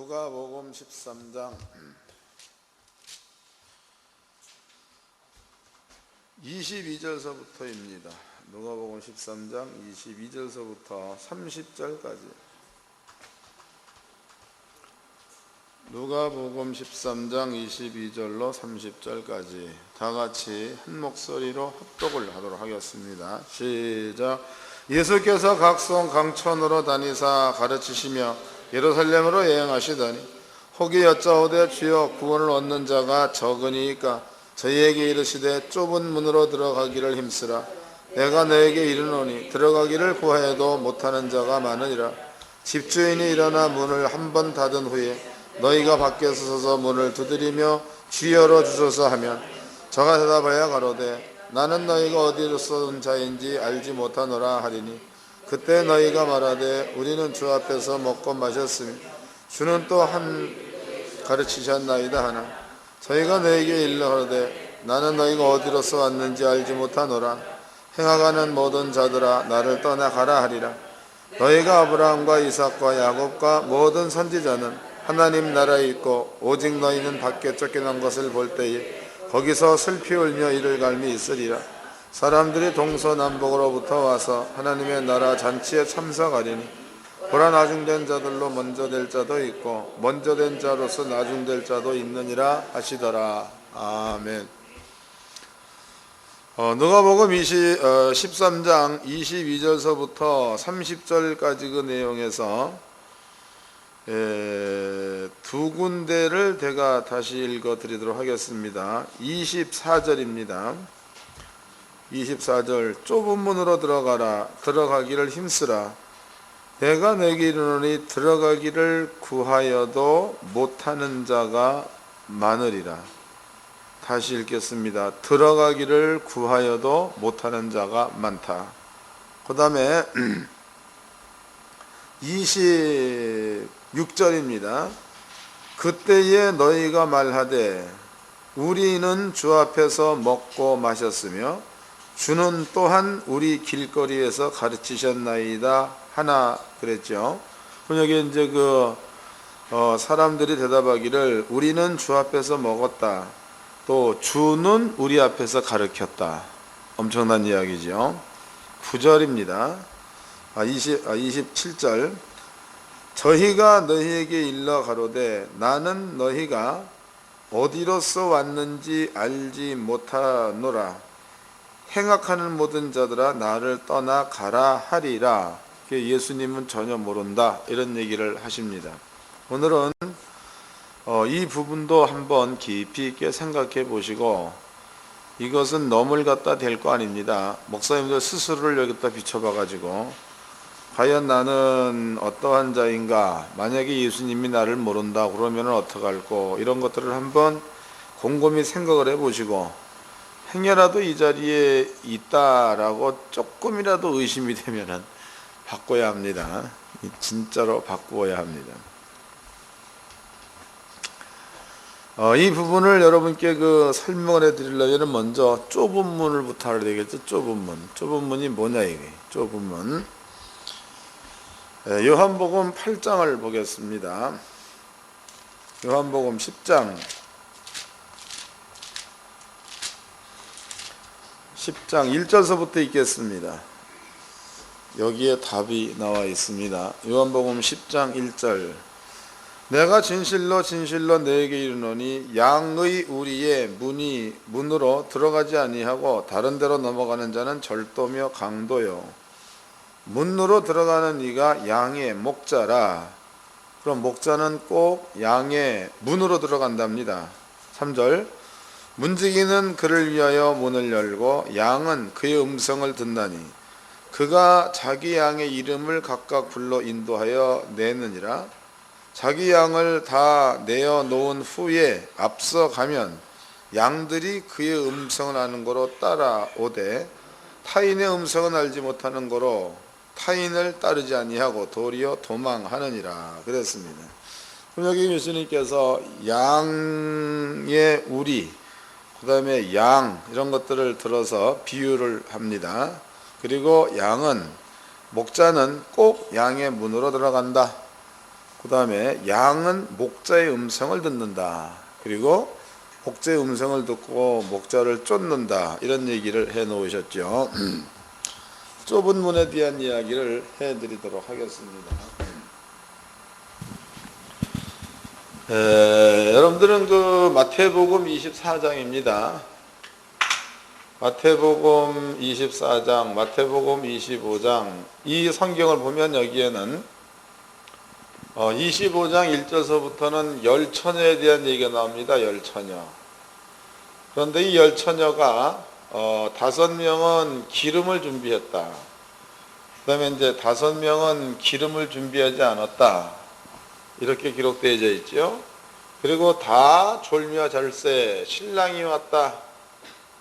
누가복음 13장 22절서부터입니다. 누가복음 13장 22절서부터 30절까지. 누가복음 13장 22절로 30절까지 다 같이 한 목소리로 합독을 하도록 하겠습니다. 시작. 예수께서 각성 강촌으로 다니사 가르치시며 예루살렘으로 여행하시더니 혹이 여짜오되 주여 구원을 얻는 자가 적으니까 저희에게 이르시되 좁은 문으로 들어가기를 힘쓰라. 내가 너에게 이르노니 들어가기를 구하여도 못하는 자가 많으니라. 집주인이 일어나 문을 한 번 닫은 후에 너희가 밖에서 서서 문을 두드리며 주여러 주소서 하면 저가 대답하여 가로되 나는 너희가 어디로서 온 자인지 알지 못하노라 하리니 그때 너희가 말하되 우리는 주 앞에서 먹고 마셨으니 주는 또 한 가르치셨나이다 하나 저희가 너희에게 일러 가로되 나는 너희가 어디로서 왔는지 알지 못하노라. 행하가는 모든 자들아 나를 떠나 가라 하리라. 너희가 아브라함과 이삭과 야곱과 모든 선지자는 하나님 나라에 있고 오직 너희는 밖에 쫓겨난 것을 볼 때에 거기서 슬피 울며 이를 갈미 있으리라. 사람들이 동서남북으로부터 와서 하나님의 나라 잔치에 참석하리니 보라 나중된 자들로 먼저 될 자도 있고 먼저 된 자로서 나중될 자도 있느니라 하시더라. 아멘. 누가복음 13장 22절서부터 30절까지 그 내용에서 두 군데를 제가 다시 읽어드리도록 하겠습니다. 24절입니다. 24절 좁은 문으로 들어가라. 들어가기를 힘쓰라. 내가 내게 이르노니 들어가기를 구하여도 못하는 자가 많으리라. 다시 읽겠습니다. 들어가기를 구하여도 못하는 자가 많다. 그 다음에 26절입니다. 그때에 너희가 말하되 우리는 주 앞에서 먹고 마셨으며 주는 또한 우리 길거리에서 가르치셨나이다 하나 그랬죠. 여기 이제 사람들이 대답하기를 우리는 주 앞에서 먹었다. 또 주는 우리 앞에서 가르쳤다. 엄청난 이야기죠. 9절입니다. 27절 저희가 너희에게 일러 가로되 나는 너희가 어디로서 왔는지 알지 못하노라. 행악하는 모든 자들아 나를 떠나 가라 하리라. 예수님은 전혀 모른다 이런 얘기를 하십니다. 오늘은 이 부분도 한번 깊이 있게 생각해 보시고 이것은 너물 갖다 댈 거 아닙니다. 목사님들 스스로를 여기다 비춰봐 가지고 과연 나는 어떠한 자인가? 만약에 예수님이 나를 모른다 그러면 어떡할꼬? 이런 것들을 한번 곰곰이 생각을 해보시고 행여라도 이 자리에 있다라고 조금이라도 의심이 되면 바꿔야 합니다. 진짜로 바꾸어야 합니다. 이 부분을 여러분께 설명을 해드리려면 먼저 좁은 문을부터 알아야 되겠죠. 좁은 문. 좁은 문이 뭐냐 이게. 좁은 문. 요한복음 8장을 보겠습니다. 요한복음 10장 1절서부터 읽겠습니다. 여기에 답이 나와 있습니다. 요한복음 10장 1절 내가 진실로 진실로 너에게 이르노니 양의 우리의 문으로 들어가지 아니하고 다른 데로 넘어가는 자는 절도며 강도요 문으로 들어가는 이가 양의 목자라. 그럼 목자는 꼭 양의 문으로 들어간답니다. 3절 문지기는 그를 위하여 문을 열고 양은 그의 음성을 듣나니 그가 자기 양의 이름을 각각 불러 인도하여 내느니라. 자기 양을 다 내어 놓은 후에 앞서 가면 양들이 그의 음성을 아는 거로 따라오되 타인의 음성은 알지 못하는 거로 타인을 따르지 아니하고 도리어 도망하느니라 그랬습니다. 그럼 여기 예수님께서 양의 우리 그 다음에 양 이런 것들을 들어서 비유를 합니다. 그리고 목자는 꼭 양의 문으로 들어간다. 그 다음에 양은 목자의 음성을 듣는다. 그리고 목자의 음성을 듣고 목자를 쫓는다. 이런 얘기를 해 놓으셨죠. 좁은 문에 대한 이야기를 해 드리도록 하겠습니다. 여러분들은 그 마태복음 24장입니다. 마태복음 24장, 마태복음 25장 이 성경을 보면 여기에는 25장 1절서부터는 열처녀에 대한 얘기가 나옵니다. 열처녀. 그런데 이 열처녀가 5명은 기름을 준비했다. 그 다음에 이제 5명은 기름을 준비하지 않았다. 이렇게 기록되어져 있죠. 그리고 다 졸며 절세 신랑이 왔다.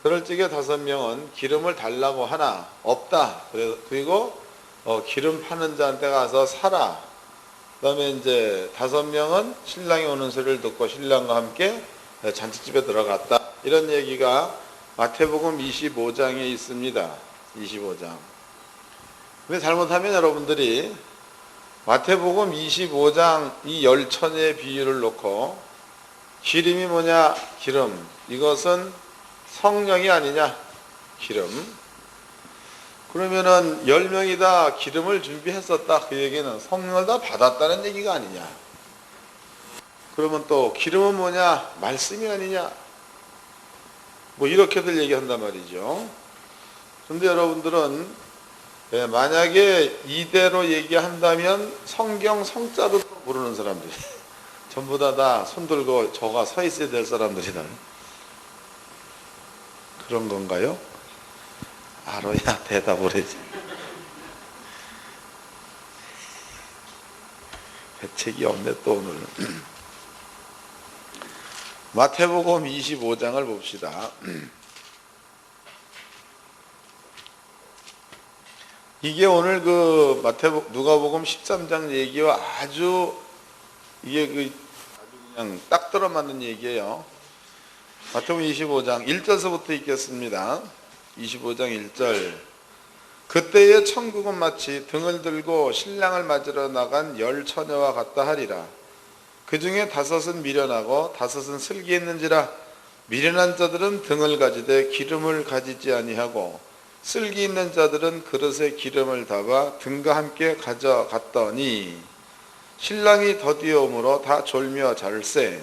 그럴 적에 5명은 기름을 달라고 하나 없다. 그리고 기름 파는 자한테 가서 사라. 그 다음에 이제 5명은 신랑이 오는 소리를 듣고 신랑과 함께 잔치집에 들어갔다. 이런 얘기가 마태복음 25장에 있습니다. 25장. 근데 잘못하면 여러분들이 마태복음 25장 이 열처녀의 비유를 놓고 기름이 뭐냐? 기름. 이것은 성령이 아니냐? 기름. 그러면은 10명이 다 기름을 준비했었다. 그 얘기는 성령을 다 받았다는 얘기가 아니냐? 그러면 또 기름은 뭐냐? 말씀이 아니냐? 뭐 이렇게들 얘기한단 말이죠. 그런데 여러분들은 만약에 이대로 얘기한다면 성경 성자도 모르는 사람들이 전부 다 손 들고 저가 서 있어야 될 사람들이다. 그런 건가요? 알아야 대답을 해야지. 배책이 없네 또 오늘. 마태복음 25장을 봅시다. 이게 오늘 그 누가복음 13장 얘기와 아주 이게 아주 그냥 딱 들어맞는 얘기예요. 마태복음 25장 1절서부터 읽겠습니다. 25장 1절. 그때의 천국은 마치 등을 들고 신랑을 맞으러 나간 10처녀와 같다 하리라. 그 중에 5은 미련하고 5은 슬기 있는지라. 미련한 자들은 등을 가지되 기름을 가지지 아니하고 슬기 있는 자들은 그릇에 기름을 담아 등과 함께 가져갔더니 신랑이 더디어 오므로 다 졸며 잘세.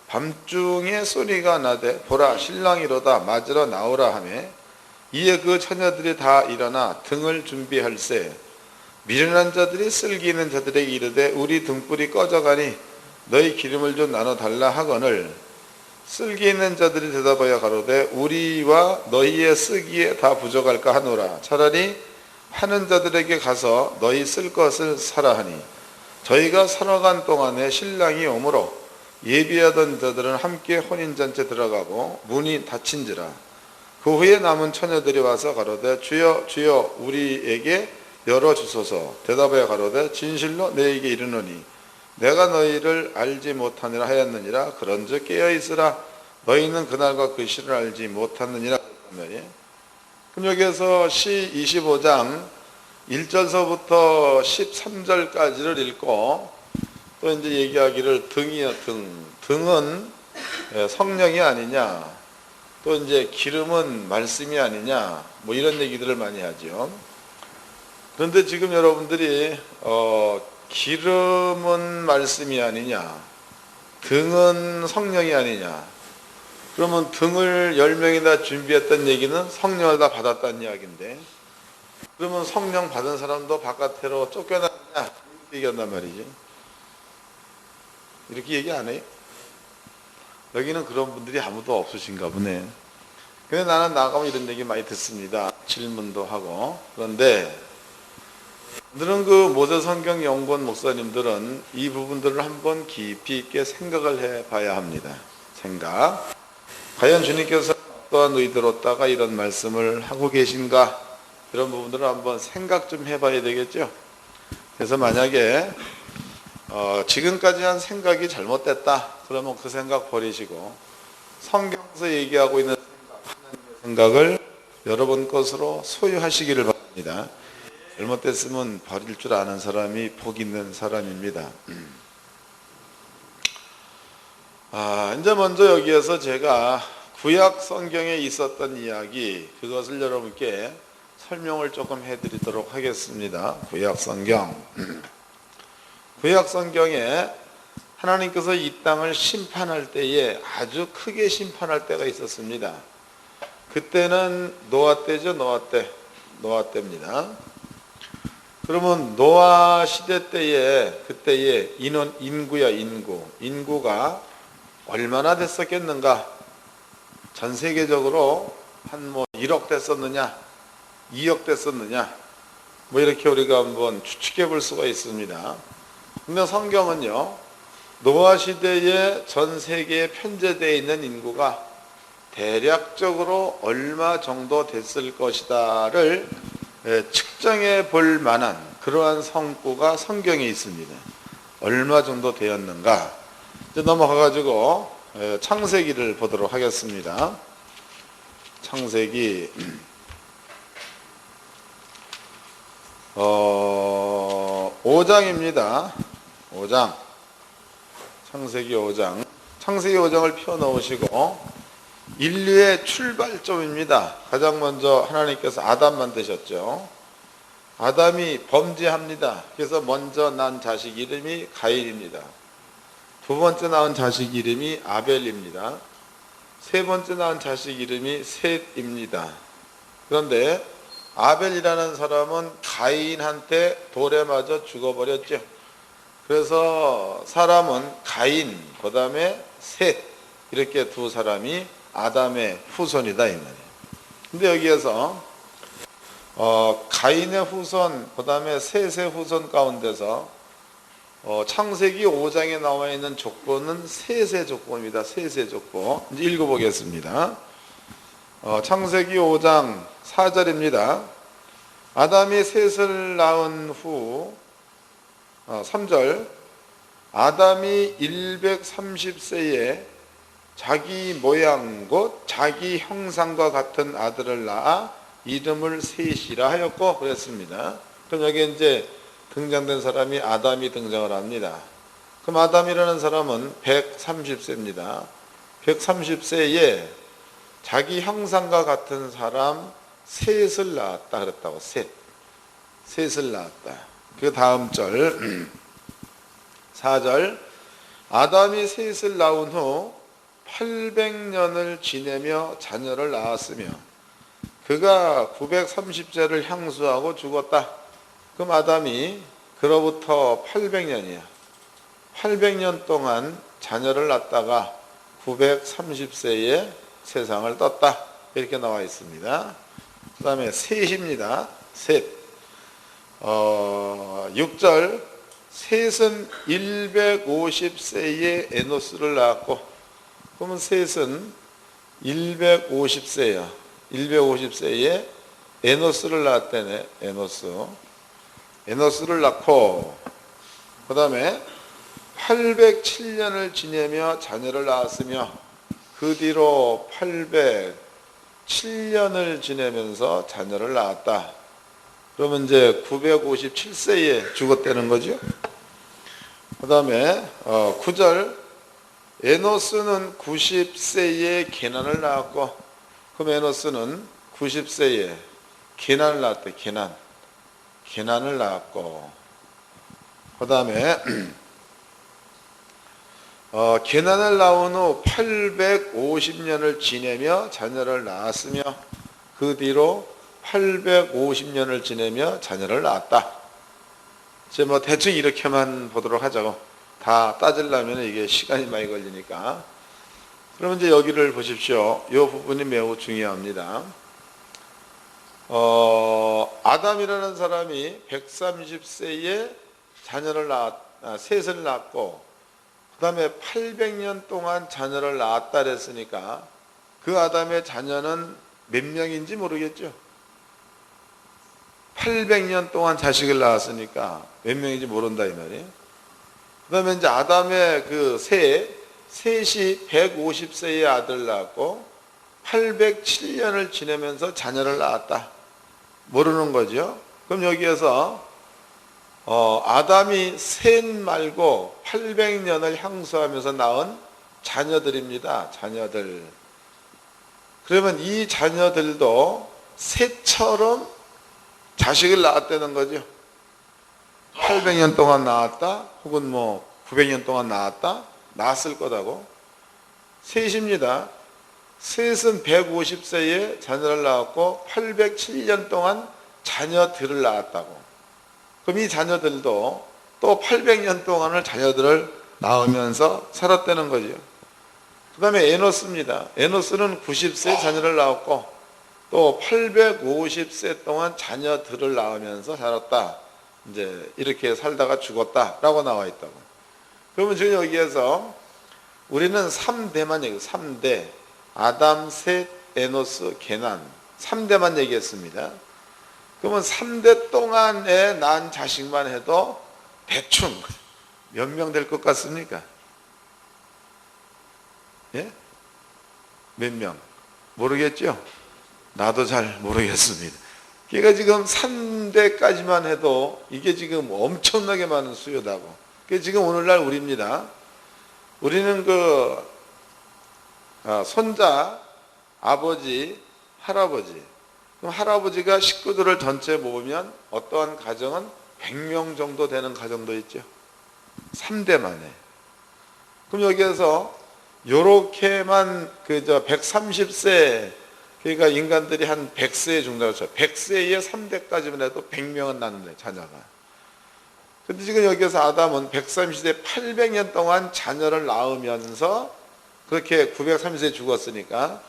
밤중에 소리가 나되 보라 신랑이로다 맞으러 나오라 하매 이에 그 처녀들이 다 일어나 등을 준비할세. 미련한 자들이 슬기 있는 자들에게 이르되 우리 등불이 꺼져가니 너희 기름을 좀 나눠 달라 하거늘 쓸기 있는 자들이 대답하여 가로되 우리와 너희의 쓰기에 다 부족할까 하노라. 차라리 파는 자들에게 가서 너희 쓸 것을 사라 하니 저희가 살아간 동안에 신랑이 오므로 예비하던 자들은 함께 혼인잔치에 들어가고 문이 닫힌지라. 그 후에 남은 처녀들이 와서 가로되 주여 주여 우리에게 열어주소서. 대답하여 가로되 진실로 너희에게 이르노니 내가 너희를 알지 못하느라 하였느니라. 그런즉 깨어있으라. 너희는 그날과 그 시를 알지 못하느니라. 그럼 여기에서 시 25장 1절서부터 13절까지를 읽고 또 이제 얘기하기를 등이요 등은 성령이 아니냐, 또 이제 기름은 말씀이 아니냐, 뭐 이런 얘기들을 많이 하죠. 그런데 지금 여러분들이 기름은 말씀이 아니냐, 등은 성령이 아니냐, 그러면 등을 10명이 다 준비했던 얘기는 성령을 다 받았다는 이야기인데, 그러면 성령 받은 사람도 바깥으로 쫓겨나느냐 이렇게 얘기한단 말이죠. 이렇게 얘기 안 해요? 여기는 그런 분들이 아무도 없으신가 보네. 근데 나는 나가면 이런 얘기 많이 듣습니다. 질문도 하고. 그런데 오늘은 그 모세성경 연구원 목사님들은 이 부분들을 한번 깊이 있게 생각을 해봐야 합니다. 생각. 과연 주님께서 어떠한 의도로다가 이런 말씀을 하고 계신가, 이런 부분들을 한번 생각 좀 해봐야 되겠죠. 그래서 만약에 지금까지 한 생각이 잘못됐다 그러면 그 생각 버리시고 성경에서 얘기하고 있는 생각을 여러분 것으로 소유하시기를 바랍니다. 잘못됐으면 버릴 줄 아는 사람이 복 있는 사람입니다. 이제 먼저 여기에서 제가 구약 성경에 있었던 이야기, 그것을 여러분께 설명을 조금 해드리도록 하겠습니다. 구약 성경. 구약 성경에 하나님께서 이 땅을 심판할 때에 아주 크게 심판할 때가 있었습니다. 그때는 노아 때죠. 노아 때입니다. 그러면 노아 시대 때에, 그때의 인구가 얼마나 됐었겠는가? 전 세계적으로 한 1억 됐었느냐, 2억 됐었느냐, 이렇게 우리가 한번 추측해 볼 수가 있습니다. 근데 성경은요, 노아 시대에 전 세계에 편제되어 있는 인구가 대략적으로 얼마 정도 됐을 것이다를 측정해 볼 만한 그러한 성구가 성경에 있습니다. 얼마 정도 되었는가? 이제 넘어가가지고 창세기를 보도록 하겠습니다. 창세기 5장입니다. 5장. 창세기 5장. 창세기 5장을 펴놓으시고 인류의 출발점입니다. 가장 먼저 하나님께서 아담 만드셨죠. 아담이 범죄합니다. 그래서 먼저 난 자식 이름이 가인입니다. 두 번째 낳은 자식 이름이 아벨입니다. 세 번째 낳은 자식 이름이 셋입니다. 그런데 아벨이라는 사람은 가인한테 돌에 맞아 죽어버렸죠. 그래서 사람은 가인, 그 다음에 셋, 이렇게 두 사람이 아담의 후손이다 이 말이에요. 근데 여기에서 가인의 후손, 그 다음에 셋의 후손 가운데서 창세기 5장에 나와 있는 조건은 셋의 조건입니다. 셋의 조건. 이제 읽어보겠습니다. 창세기 5장 4절입니다. 아담이 셋을 낳은 후 3절 아담이 130세에 자기 모양 곧 자기 형상과 같은 아들을 낳아 이름을 셋이라 하였고 그랬습니다. 그럼 여기 이제 등장된 사람이 아담이 등장을 합니다. 그럼 아담이라는 사람은 130세입니다. 130세에 자기 형상과 같은 사람 셋을 낳았다 그랬다고. 셋을 낳았다. 그 다음 절 4절 아담이 셋을 낳은 후 800년을 지내며 자녀를 낳았으며 그가 930세를 향수하고 죽었다. 그럼 아담이 그로부터 800년이야. 800년 동안 자녀를 낳다가 930세에 세상을 떴다. 이렇게 나와 있습니다. 그 다음에 셋입니다. 셋. 6절 셋은 150세에 에노스를 낳았고 그러면 셋은 150세야. 150세에 에노스를 낳았다네. 에노스를 낳고 그 다음에 807년을 지내며 자녀를 낳았으며 그 뒤로 807년을 지내면서 자녀를 낳았다. 그러면 이제 957세에 죽었다는 거죠. 그 다음에 9절 에노스는 90세에 게난을 낳았고 그럼 에노스는 90세에 게난을 낳았대. 게난을 낳았고 그 다음에 게난을 낳은 후 850년을 지내며 자녀를 낳았으며 그 뒤로 850년을 지내며 자녀를 낳았다. 이제 대충 이렇게만 보도록 하자고. 다 따지려면 이게 시간이 많이 걸리니까. 그러면 이제 여기를 보십시오. 이 부분이 매우 중요합니다. 아담이라는 사람이 130세에 셋을 낳았고 그 다음에 800년 동안 자녀를 낳았다 그랬으니까 그 아담의 자녀는 몇 명인지 모르겠죠. 800년 동안 자식을 낳았으니까 몇 명인지 모른다 이 말이에요. 그 다음에 이제 아담의 그 셋이 150세의 아들을 낳았고 807년을 지내면서 자녀를 낳았다. 모르는 거죠. 그럼 여기에서 아담이 셋 말고 800년을 향수하면서 낳은 자녀들입니다. 자녀들. 그러면 이 자녀들도 새처럼 자식을 낳았다는 거죠. 800년 동안 낳았다, 혹은 900년 동안 낳았을 거다고. 셋입니다. 셋은 150세에 자녀를 낳았고 807년 동안 자녀들을 낳았다고. 그럼 이 자녀들도 또 800년 동안을 자녀들을 낳으면서 살았다는 거죠. 그 다음에 에노스입니다. 에노스는 90세에 자녀를 낳았고 또 850세 동안 자녀들을 낳으면서 살았다. 이제 이렇게 살다가 죽었다라고 나와 있다고. 그러면 지금 여기에서 우리는 3대만 얘기해요. 3대. 아담, 셋, 에노스, 게난. 3대만 얘기했습니다. 그러면 3대 동안에 낳은 자식만 해도 대충 몇 명 될 것 같습니까? 예? 몇 명? 모르겠죠? 나도 잘 모르겠습니다. 그러니까 지금 3대까지만 해도 이게 지금 엄청나게 많은 수요다고. 그게 지금 오늘날 우리입니다. 우리는 손자, 아버지, 할아버지. 그럼 할아버지가 식구들을 전체 모으면 어떠한 가정은 100명 정도 되는 가정도 있죠. 3대만에. 그럼 여기에서 요렇게만 130세, 그러니까 인간들이 한 100세에 중다고 쳐. 100세에 3대까지만 해도 100명은 낳는데, 자녀가. 근데 지금 여기에서 아담은 130세 800년 동안 자녀를 낳으면서 그렇게 930세에 죽었으니까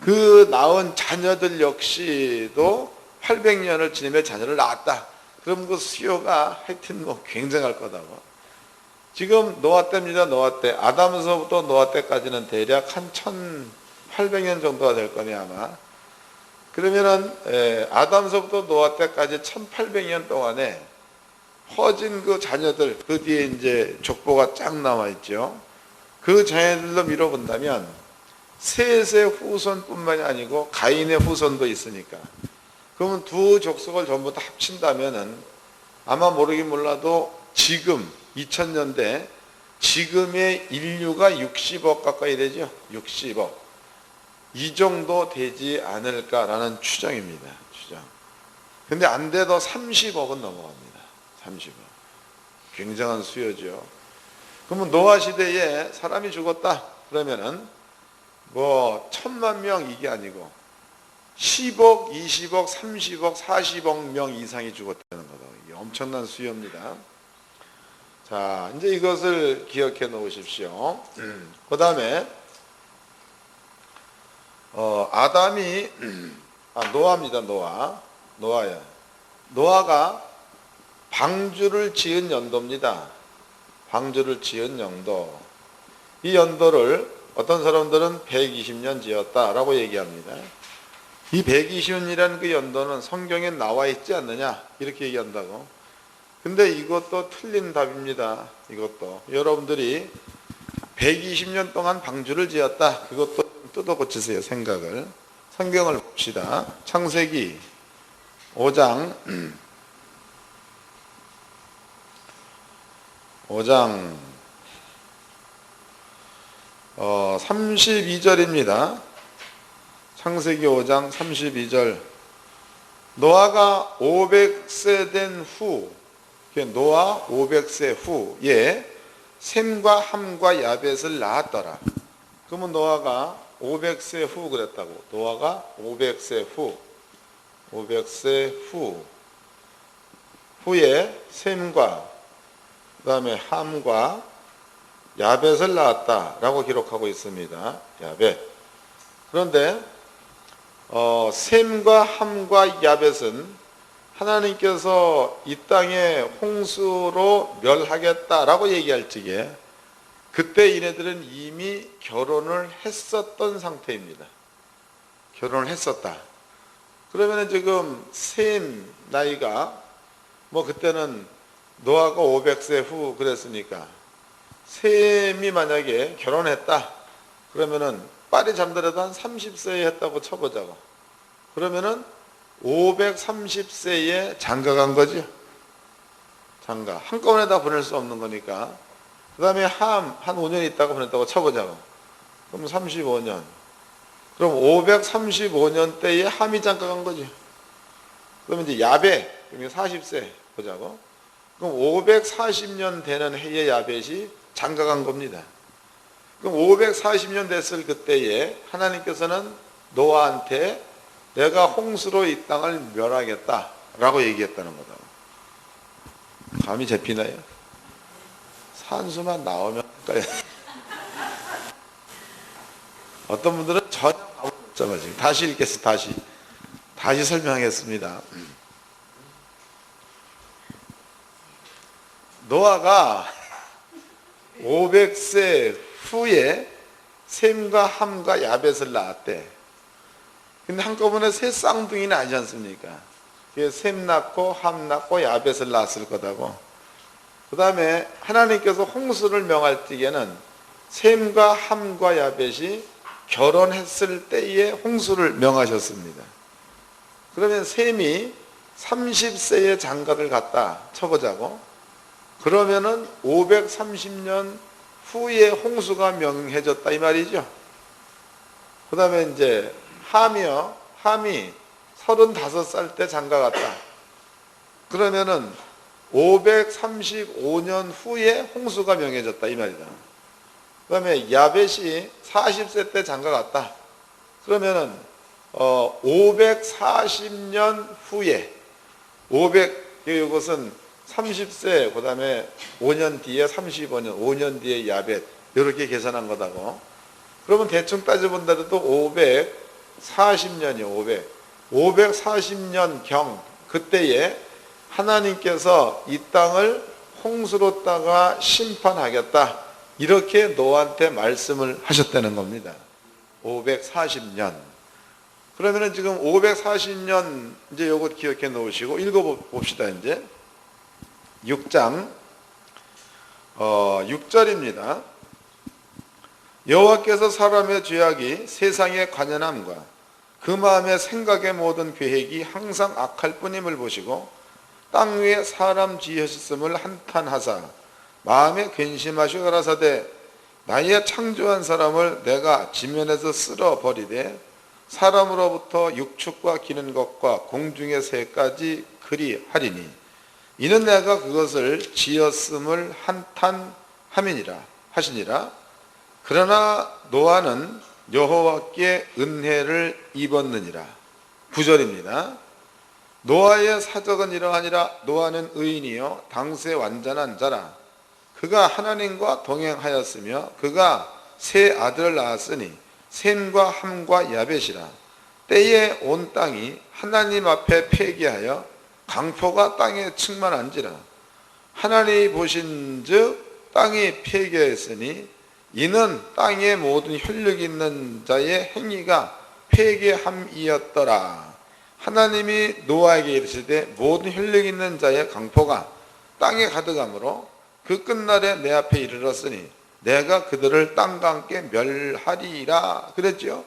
그 낳은 자녀들 역시도 800년을 지내며 자녀를 낳았다. 그럼 그 수요가 하여튼 굉장할 거다고. 지금 노아 때입니다. 노아 때. 아담에서부터 노아 때까지는 대략 한 1800년 정도가 될 거니 아마. 그러면은 아담에서부터 노아 때까지 1800년 동안에 퍼진 그 자녀들, 그 뒤에 이제 족보가 쫙 나와 있죠. 그 자녀들로 미뤄본다면 셋의 후손뿐만이 아니고 가인의 후손도 있으니까. 그러면 두 족속을 전부 다 합친다면은 아마 모르긴 몰라도 지금 2000년대 지금의 인류가 60억 가까이 되죠. 60억. 이 정도 되지 않을까라는 추정입니다. 추정. 근데 안 돼도 30억은 넘어갑니다. 30억. 굉장한 수요죠. 그러면 노아 시대에 사람이 죽었다. 그러면은 1000만 명 이게 아니고 10억, 20억, 30억, 40억 명 이상이 죽었다는 거다. 이게 엄청난 수요입니다. 자, 이제 이것을 기억해 놓으십시오. 그 다음에 아담이 노아입니다. 노아야. 노아가 방주를 지은 연도입니다. 방주를 지은 연도. 이 연도를 어떤 사람들은 120년 지었다라고 얘기합니다. 이 120년이라는 그 연도는 성경에 나와 있지 않느냐 이렇게 얘기한다고. 근데 이것도 틀린 답입니다. 이것도 여러분들이 120년 동안 방주를 지었다. 그것도 뜯어 고치세요. 생각을. 성경을 봅시다. 창세기 5장 32절입니다. 창세기 5장 32절. 노아가 500세 된 후, 노아 500세 후에 셈과 함과 야벳을 낳았더라. 그러면 노아가 500세 후 그랬다고. 노아가 500세 후에 셈과 그 다음에 함과 야벳을 낳았다라고 기록하고 있습니다. 야벳. 그런데 셈과 함과 야벳은 하나님께서 이 땅에 홍수로 멸하겠다라고 얘기할 적에 그때 얘네들은 이미 결혼을 했었던 상태입니다. 결혼을 했었다. 그러면 지금 셈 나이가 그때는 노아가 500세 후 그랬으니까 셈이 만약에 결혼했다. 그러면은 빨리 잠들어도 한 30세에 했다고 쳐보자고. 그러면은 530세에 장가간 거죠. 장가. 한꺼번에 다 보낼 수 없는 거니까 그 다음에 한 5년 있다가 보냈다고 쳐보자고. 그럼 35년. 그럼 535년 때에 함이 장가간 거지. 그러면 이제 야벳, 40세 보자고. 그럼 540년 되는 해에 야벳이 장가간 겁니다. 그럼 540년 됐을 그때에 하나님께서는 노아한테 내가 홍수로 이 땅을 멸하겠다 라고 얘기했다는 거다. 감이 잡히나요? 산수만 나오면 어떤 분들은 전혀 감을 못 잡아요. 다시 읽겠습니다. 다시 설명하겠습니다. 노아가 500세 후에 셈과 함과 야벳을 낳았대. 근데 한꺼번에 세 쌍둥이는 아니지 않습니까? 셈 낳고 함 낳고 야벳을 낳았을 거다고. 그 다음에 하나님께서 홍수를 명할 때에는 셈과 함과 야벳이 결혼했을 때에 홍수를 명하셨습니다. 그러면 셈이 30세에 장가를 갔다 쳐보자고. 그러면은 530년 후에 홍수가 명해졌다 이 말이죠. 그 다음에 이제 함이 35살 때 장가 갔다. 그러면은 535년 후에 홍수가 명해졌다 이 말이다. 그 다음에 야벳이 40세 때 장가 갔다. 그러면은 540년 후에 이것은 30세 그 다음에 5년 뒤에 35년 5년 뒤에 야벳 이렇게 계산한 거다고. 그러면 대충 따져본다도 540년이요. 540년경 그때에 하나님께서 이 땅을 홍수로다가 심판하겠다 이렇게 노아한테 말씀을 하셨다는 겁니다. 540년. 그러면은 지금 540년 이제 요거 기억해 놓으시고 읽어봅시다. 이제 6장 6절입니다. 여호와께서 사람의 죄악이 세상에 관연함과 그 마음의 생각의 모든 계획이 항상 악할 뿐임을 보시고 땅 위에 사람 지으셨음을 한탄하사 마음에 근심하시고 가라사대 나의 창조한 사람을 내가 지면에서 쓸어 버리되 사람으로부터 육축과 기는 것과 공중의 새까지 그리하리니 이는 내가 그것을 지었음을 한탄함이니라 하시니라. 그러나 노아는 여호와께 은혜를 입었느니라. 9절입니다. 노아의 사적은 이러하니라. 노아는 의인이요 당세 완전한 자라. 그가 하나님과 동행하였으며 그가 세 아들을 낳았으니 셈과 함과 야벳이라. 때에 온 땅이 하나님 앞에 폐기하여 강포가 땅에 충만한지라. 하나님이 보신즉 땅이 폐기하였으니 이는 땅의 모든 혈육 있는 자의 행위가 폐기함이었더라. 하나님이 노아에게 이르시되 모든 혈육 있는 자의 강포가 땅에 가득하므로 그 끝날에 내 앞에 이르렀으니 내가 그들을 땅과 함께 멸하리라 그랬죠.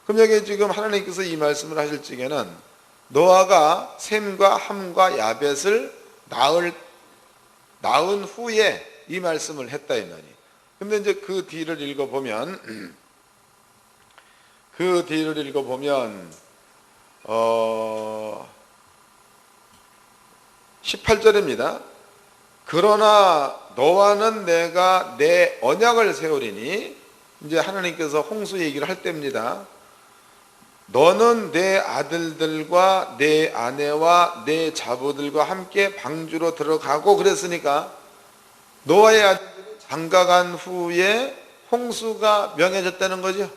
그럼 여기 지금 하나님께서 이 말씀을 하실 적에는 노아가 셈과 함과 야벳을 낳은 후에 이 말씀을 했다 이 말이에요. 근데 이제 그 뒤를 읽어보면 18절입니다. 그러나 너와는 내가 내 언약을 세우리니 이제 하나님께서 홍수 얘기를 할 때입니다. 너는 내 아들들과 내 아내와 내 자부들과 함께 방주로 들어가고 그랬으니까 노아의 아들들이 장가간 후에 홍수가 명해졌다는 거죠.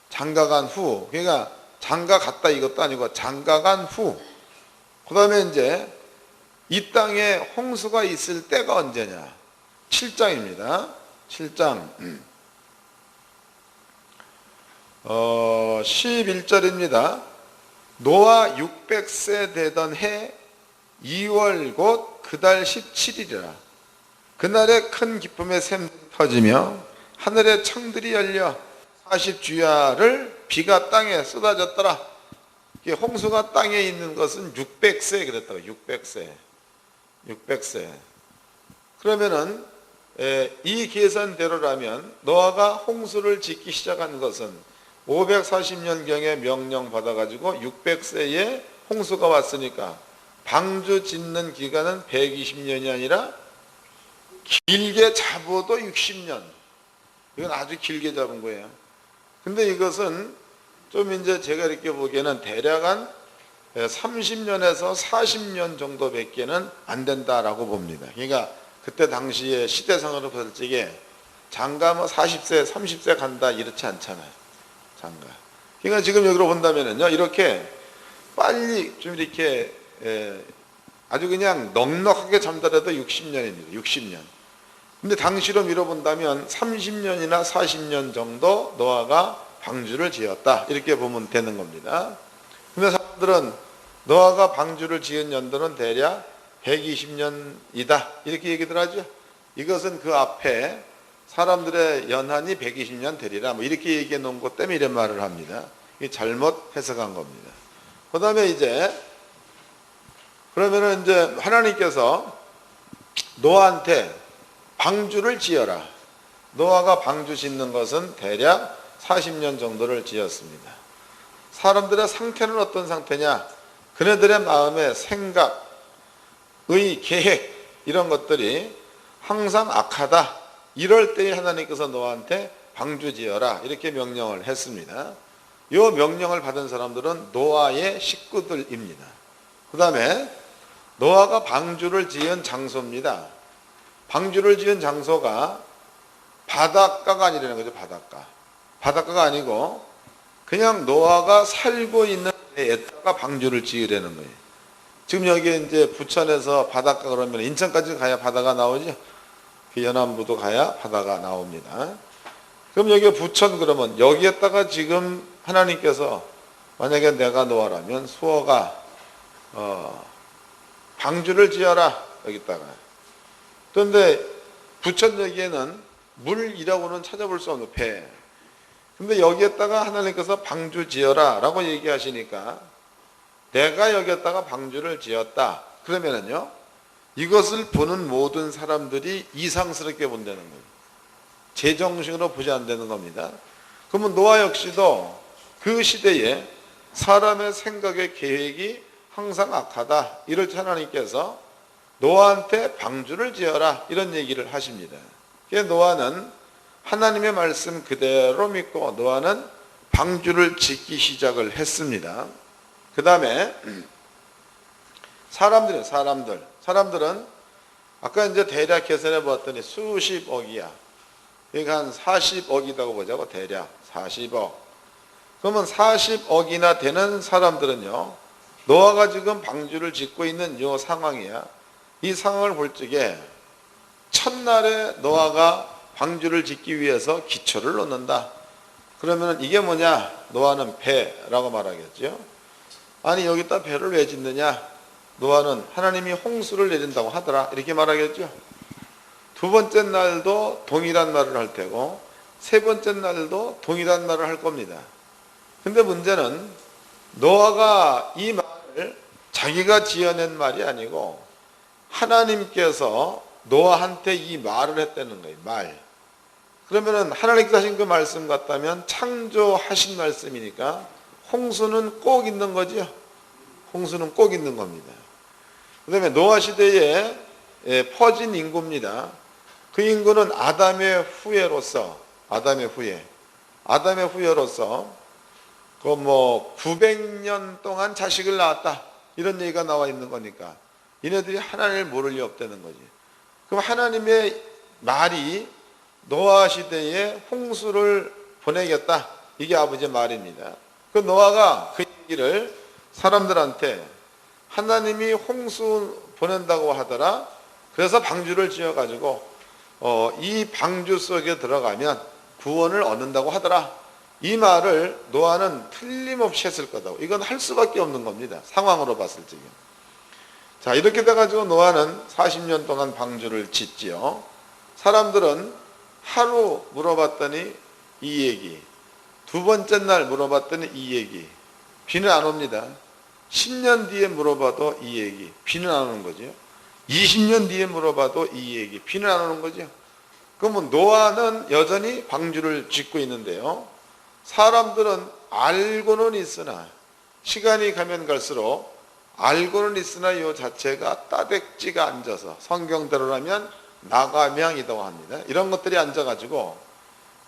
장가간 후. 그러니까 장가 갔다 이것도 아니고 장가간 후. 그 다음에 이제 이 땅에 홍수가 있을 때가 언제냐? 7장입니다. 7장 11절입니다. 노아 600세 되던 해 2월 곧 그 달 17일이라. 그날에 큰 기쁨의 샘 터지며 하늘의 창들이 열려 40주야를 비가 땅에 쏟아졌더라. 홍수가 땅에 있는 것은 600세 그랬다고. 600세. 그러면은 이 계산대로라면 노아가 홍수를 짓기 시작한 것은 540년경에 명령받아가지고 600세에 홍수가 왔으니까 방주 짓는 기간은 120년이 아니라 길게 잡아도 60년. 이건 아주 길게 잡은 거예요. 근데 이것은 좀 이제 제가 이렇게 보기에는 대략 한 30년에서 40년 정도밖에는 안 된다라고 봅니다. 그러니까 그때 당시에 시대상으로 봤을 적에 장가 뭐 40세, 30세 간다 이렇지 않잖아요. 장가. 그러니까 지금 여기로 본다면은요, 이렇게 빨리 좀 이렇게 아주 그냥 넉넉하게 잠들어도 60년입니다. 60년. 근데 당시로 미뤄본다면 30년이나 40년 정도 노아가 방주를 지었다. 이렇게 보면 되는 겁니다. 근데 사람들은 노아가 방주를 지은 연도는 대략 120년이다. 이렇게 얘기들 하죠. 이것은 그 앞에 사람들의 연한이 120년 되리라. 뭐 이렇게 얘기해 놓은 것 때문에 이런 말을 합니다. 이게 잘못 해석한 겁니다. 그 다음에 이제, 그러면은 이제 하나님께서 노아한테 방주를 지어라. 노아가 방주 짓는 것은 대략 40년 정도를 지었습니다. 사람들의 상태는 어떤 상태냐? 그네들의 마음의 생각, 의 계획 이런 것들이 항상 악하다. 이럴 때에 하나님께서 노아한테 방주 지어라 이렇게 명령을 했습니다. 이 명령을 받은 사람들은 노아의 식구들입니다. 그 다음에 노아가 방주를 지은 장소입니다. 방주를 지은 장소가 바닷가가 아니라는 거죠. 바닷가가 아니고 그냥 노아가 살고 있는 데에다가 방주를 지으려는 거예요. 지금 여기 이제 부천에서 바닷가 그러면 인천까지 가야 바다가 나오죠. 그 연안부도 가야 바다가 나옵니다. 그럼 여기 부천 그러면 여기에다가 지금 하나님께서 만약에 내가 노아라면 수어가 방주를 지어라 여기다가. 그런데 부천 여기에는 물이라고는 찾아볼 수 없는 배. 근데 여기에다가 하나님께서 방주 지어라 라고 얘기하시니까 내가 여기에다가 방주를 지었다. 그러면은요, 이것을 보는 모든 사람들이 이상스럽게 본다는 거예요. 제정신으로 보지 않는 겁니다. 그러면 노아 역시도 그 시대에 사람의 생각의 계획이 항상 악하다. 이럴 때 하나님께서 노아한테 방주를 지어라. 이런 얘기를 하십니다. 그래서 노아는 하나님의 말씀 그대로 믿고 노아는 방주를 짓기 시작을 했습니다. 그 다음에 사람들은 아까 이제 대략 계산해 봤더니 수십억이야. 그러니까 한 40억이라고 보자고. 대략 40억. 그러면 40억이나 되는 사람들은요, 노아가 지금 방주를 짓고 있는 이 상황이야. 이 상황을 볼 적에 첫날에 노아가 방주를 짓기 위해서 기초를 놓는다. 그러면 이게 뭐냐? 노아는 배라고 말하겠죠. 아니 여기다 배를 왜 짓느냐? 노아는 하나님이 홍수를 내린다고 하더라. 이렇게 말하겠죠. 두 번째 날도 동일한 말을 할 테고 세 번째 날도 동일한 말을 할 겁니다. 근데 문제는 노아가 이 말을 자기가 지어낸 말이 아니고 하나님께서 노아한테 이 말을 했다는 거예요. 말. 그러면은 하나님께서 하신 그 말씀 같다면 창조하신 말씀이니까 홍수는 꼭 있는 거죠. 홍수는 꼭 있는 겁니다. 그 다음에 노아 시대에 퍼진 인구입니다. 그 인구는 아담의 후예로서 그 900년 동안 자식을 낳았다. 이런 얘기가 나와 있는 거니까 얘네들이 하나님을 모를 리 없다는 거지. 그럼 하나님의 말이 노아 시대에 홍수를 보내겠다. 이게 아버지의 말입니다. 그 노아가 그 얘기를 사람들한테 하나님이 홍수 보낸다고 하더라. 그래서 방주를 지어가지고 이 방주 속에 들어가면 구원을 얻는다고 하더라. 이 말을 노아는 틀림없이 했을 거다. 이건 할 수밖에 없는 겁니다. 상황으로 봤을 적에. 자, 이렇게 돼가지고 노아는 40년 동안 방주를 짓지요. 사람들은 하루 물어봤더니 이 얘기, 두 번째 날 물어봤더니 이 얘기. 비는 안 옵니다. 10년 뒤에 물어봐도 이 얘기. 비는 안 오는 거죠. 20년 뒤에 물어봐도 이 얘기. 비는 안 오는 거죠. 그러면 노아는 여전히 방주를 짓고 있는데요. 사람들은 알고는 있으나 시간이 가면 갈수록 알고는 있으나 이 자체가 따댁지가 앉아서 성경대로라면 나가명이라고 합니다. 이런 것들이 앉아가지고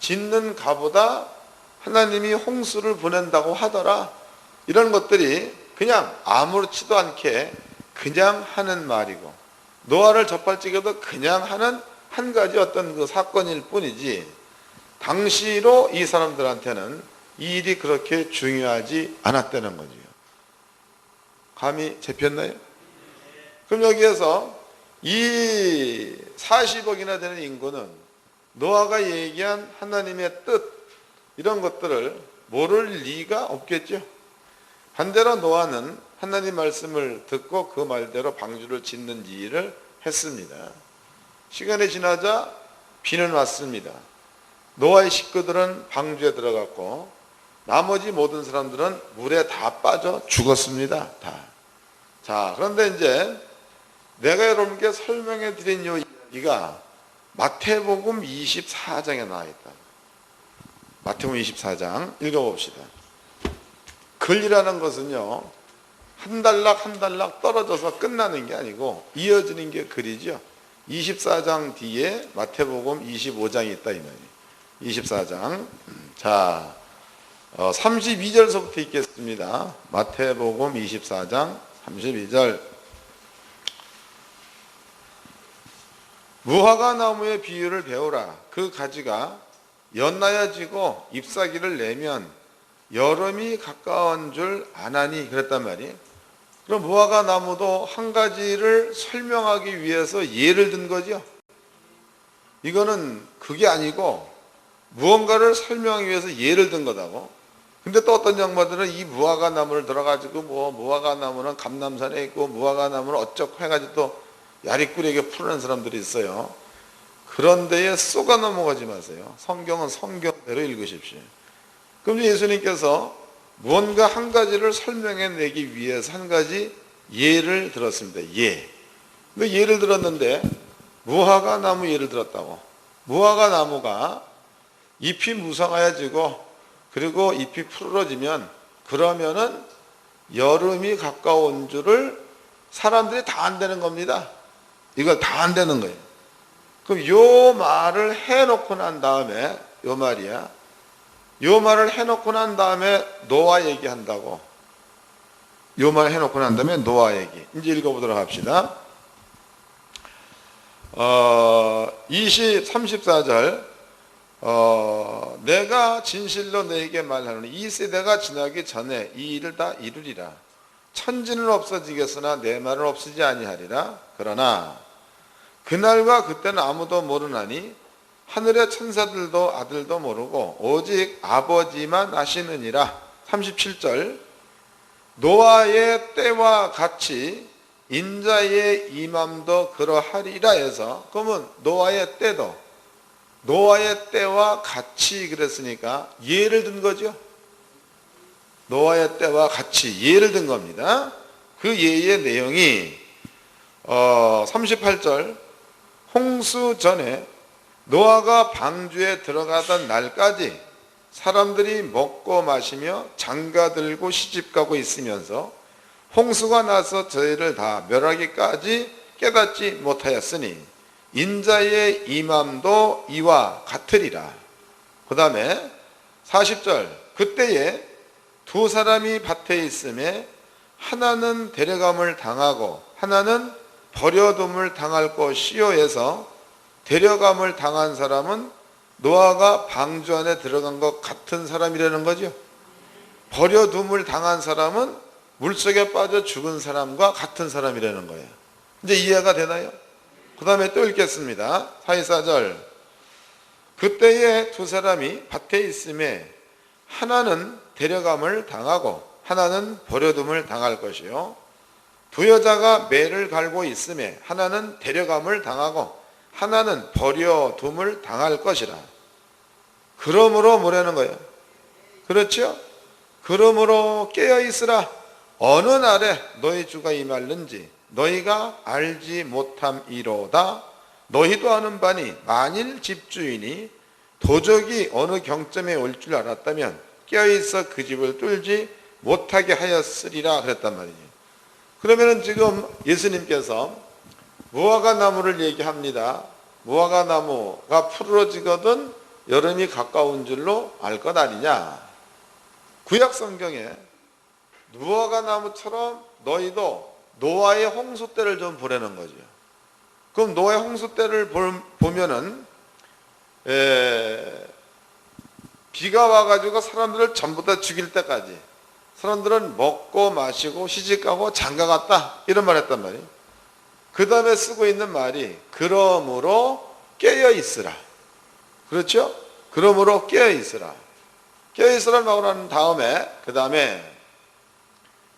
짓는 가보다 하나님이 홍수를 보낸다고 하더라. 이런 것들이 그냥 아무렇지도 않게 그냥 하는 말이고 노아를 접할 적에도 그냥 하는 한 가지 어떤 그 사건일 뿐이지 당시로 이 사람들한테는 이 일이 그렇게 중요하지 않았다는 거죠. 감이 잡혔나요? 그럼 여기에서 이 40억이나 되는 인구는 노아가 얘기한 하나님의 뜻 이런 것들을 모를 리가 없겠죠. 반대로 노아는 하나님 말씀을 듣고 그 말대로 방주를 짓는 일을 했습니다. 시간이 지나자 비는 왔습니다. 노아의 식구들은 방주에 들어갔고 나머지 모든 사람들은 물에 다 빠져 죽었습니다. 다. 자, 그런데 이제 내가 여러분께 설명해 드린 이 이야기가 마태복음 24장에 나와 있다. 마태복음 24장 읽어봅시다. 글이라는 것은요 한 단락 한 단락 떨어져서 끝나는 게 아니고 이어지는 게 글이죠. 24장 뒤에 마태복음 25장이 있다 이 말이에요. 24장 자 32절서부터 읽겠습니다. 마태복음 24장 32절 무화과 나무의 비유를 배우라. 그 가지가 연나여지고 잎사귀를 내면 여름이 가까운 줄 아나니 그랬단 말이에요. 그럼 무화과 나무도 한 가지를 설명하기 위해서 예를 든 거죠. 이거는 그게 아니고 무언가를 설명하기 위해서 예를 든 거다고. 근데 또 어떤 양반들은 이 무화과 나무를 들어가지고 무화과 나무는 감남산에 있고 무화과 나무는 어쩌고 해가지고 또 야리꾸리에게 풀어낸 사람들이 있어요. 그런 데에 쏘가 넘어가지 마세요. 성경은 성경대로 읽으십시오. 그럼 예수님께서 무언가 한 가지를 설명해내기 위해서 한 가지 예를 들었습니다. 예. 근데 예를 들었는데 무화과 나무 예를 들었다고. 무화과 나무가 잎이 무성하여지고 그리고 잎이 푸르러지면 그러면은 여름이 가까운 줄을 사람들이 다 안다는 겁니다. 이거 다 안다는 거예요. 그럼 요 말을 해놓고 난 다음에 요 말이야. 요 말을 해놓고 난 다음에 노아 얘기한다고. 요 말 해놓고 난 다음에 노아 얘기. 이제 읽어보도록 합시다. 34절 내가 진실로 너에게 말하노니 이 세대가 지나기 전에 이 일을 다 이루리라. 천지는 없어지겠으나 내 말은 없어지지 아니하리라. 그러나 그날과 그때는 아무도 모르나니 하늘의 천사들도 아들도 모르고 오직 아버지만 아시느니라. 37절 노아의 때와 같이 인자의 임함도 그러하리라 해서 그러면 노아의 때와 같이 그랬으니까 예를 든 거죠. 노아의 때와 같이 예를 든 겁니다. 그 예의 내용이 38절 홍수 전에 노아가 방주에 들어가던 날까지 사람들이 먹고 마시며 장가들고 시집가고 있으면서 홍수가 나서 저희를 다 멸하기까지 깨닫지 못하였으니 인자의 임함도 이와 같으리라. 그 다음에 40절 그때에 두 사람이 밭에 있음에 하나는 데려감을 당하고 하나는 버려둠을 당할 것이요 해서 데려감을 당한 사람은 노아가 방주 안에 들어간 것 같은 사람이라는 거죠. 버려둠을 당한 사람은 물속에 빠져 죽은 사람과 같은 사람이라는 거예요. 이제 이해가 되나요? 그 다음에 또 읽겠습니다. 44절 그때에 두 사람이 밭에 있음에 하나는 데려감을 당하고 하나는 버려둠을 당할 것이요 두 여자가 매를 갈고 있음에 하나는 데려감을 당하고 하나는 버려둠을 당할 것이라. 그러므로 뭐라는 거예요? 그렇죠? 그러므로 깨어있으라. 어느 날에 너희 주가 임할는지 너희가 알지 못함이로다. 너희도 아는 바니 만일 집주인이 도적이 어느 경점에 올 줄 알았다면 깨어있어 그 집을 뚫지 못하게 하였으리라 그랬단 말이에요. 그러면은 지금 예수님께서 무화과 나무를 얘기합니다. 무화과 나무가 푸르러지거든 여름이 가까운 줄로 알 것 아니냐. 구약 성경에 무화과 나무처럼 너희도 노아의 홍수 때를 좀 보라는 거죠. 그럼 노아의 홍수 때를 보면은 비가 와가지고 사람들을 전부 다 죽일 때까지 사람들은 먹고 마시고 시집가고 장가갔다 이런 말 했단 말이에요. 그 다음에 쓰고 있는 말이 그러므로 깨어있으라. 그렇죠? 그러므로 깨어있으라. 깨어있으라는 말을 한 다음에 그 다음에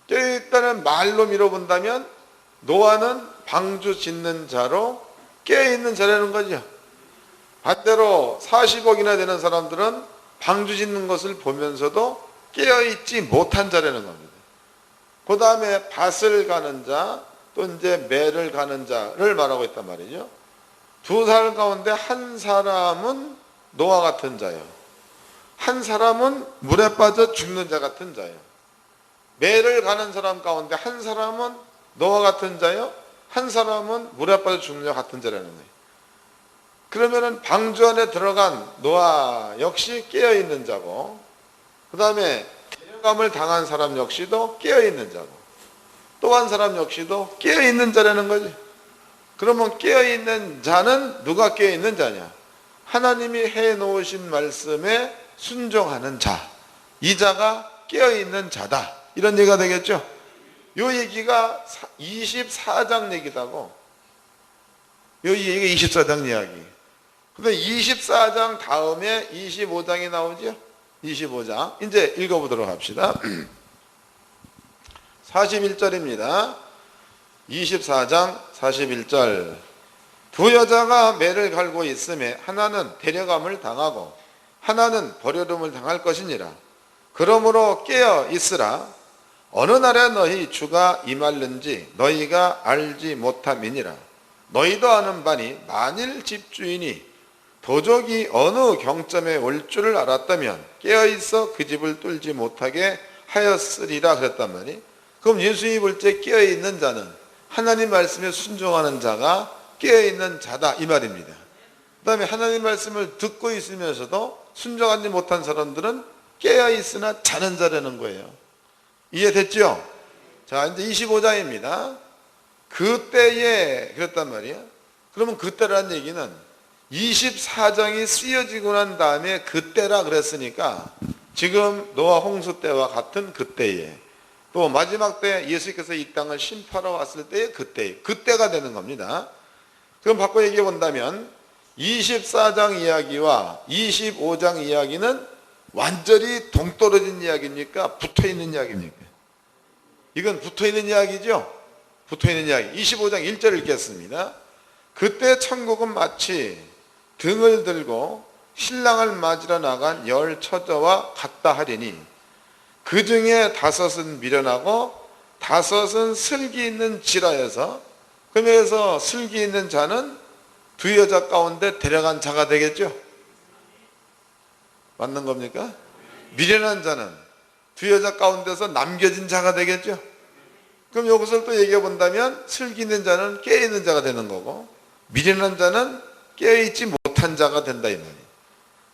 깨어있다는 말로 밀어본다면 노아는 방주 짓는 자로 깨어있는 자라는 거죠. 반대로 40억이나 되는 사람들은 방주 짓는 것을 보면서도 깨어있지 못한 자라는 겁니다. 그 다음에 밭을 가는 자, 또 이제 매를 가는 자를 말하고 있단 말이죠. 두 사람 가운데 한 사람은 노아 같은 자예요. 한 사람은 물에 빠져 죽는 자 같은 자예요. 매를 가는 사람 가운데 한 사람은 노아 같은 자요, 한 사람은 물에 빠져 죽는 자 같은 자라는 거예요. 그러면은 방주 안에 들어간 노아 역시 깨어있는 자고, 그 다음에 데려감을 당한 사람 역시도 깨어있는 자고, 또 한 사람 역시도 깨어있는 자라는 거지. 그러면 깨어있는 자는 누가 깨어있는 자냐? 하나님이 해놓으신 말씀에 순종하는 자, 이 자가 깨어있는 자다, 이런 얘기가 되겠죠. 요 얘기가 24장 얘기다고. 요 얘기가 24장 이야기. 근데 24장 다음에 25장이 나오죠. 25장 이제 읽어보도록 합시다. 41절입니다. 24장 41절. 두 여자가 매를 갈고 있음에 하나는 데려감을 당하고 하나는 버려둠을 당할 것이니라. 그러므로 깨어 있으라. 어느 날에 너희 주가 임할는지 너희가 알지 못함이니라. 너희도 아는 바니 만일 집주인이 도적이 어느 경점에 올 줄을 알았다면 깨어있어 그 집을 뚫지 못하게 하였으리라 그랬단 말이에요. 그럼 예수님이 볼 때 깨어있는 자는 하나님 말씀에 순종하는 자가 깨어있는 자다 이 말입니다. 그 다음에 하나님 말씀을 듣고 있으면서도 순종하지 못한 사람들은 깨어있으나 자는 자라는 거예요. 이해됐죠? 자, 이제 25장입니다. 그때에 그랬단 말이에요. 그러면 그때라는 얘기는 24장이 쓰여지고 난 다음에 그때라 그랬으니까 지금 노아 홍수 때와 같은 그때에, 또 마지막 때 예수께서 이 땅을 심판하러 왔을 때의 그때가 되는 겁니다. 그럼 바꿔 얘기해 본다면 24장 이야기와 25장 이야기는 완전히 동떨어진 이야기입니까? 붙어있는 이야기입니까? 이건 붙어있는 이야기죠? 붙어있는 이야기. 25장 1절 읽겠습니다. 그때 천국은 마치 등을 들고 신랑을 맞으러 나간 열 처자와 같다 하리니 그 중에 5은 미련하고 5은 슬기 있는 지라여서, 그러면서 슬기 있는 자는 두 여자 가운데 데려간 자가 되겠죠? 맞는 겁니까? 미련한 자는 두 여자 가운데서 남겨진 자가 되겠죠? 그럼 여기서 또 얘기해 본다면 슬기 있는 자는 깨어있는 자가 되는 거고 미련한 자는 깨어있지 못한 자가 된다 이 말이에요.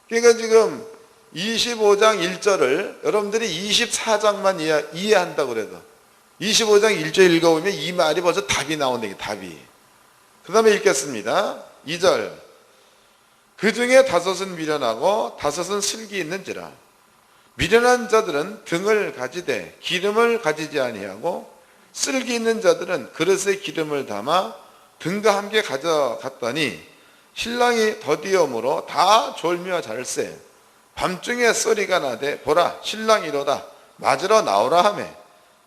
그러니까 지금 25장 1절을 여러분들이 24장만 이해한다고 그래도 25장 1절 읽어보면 이 말이 벌써 답이 나오는 게 답이. 그 다음에 읽겠습니다. 2절. 그 중에 5은 미련하고 5은 슬기 있는지라. 미련한 자들은 등을 가지되 기름을 가지지 아니하고 슬기 있는 자들은 그릇에 기름을 담아 등과 함께 가져갔더니 신랑이 더디엄으로 다 졸며 잘세. 밤중에 소리가 나되 보라 신랑이로다 맞으러 나오라 하매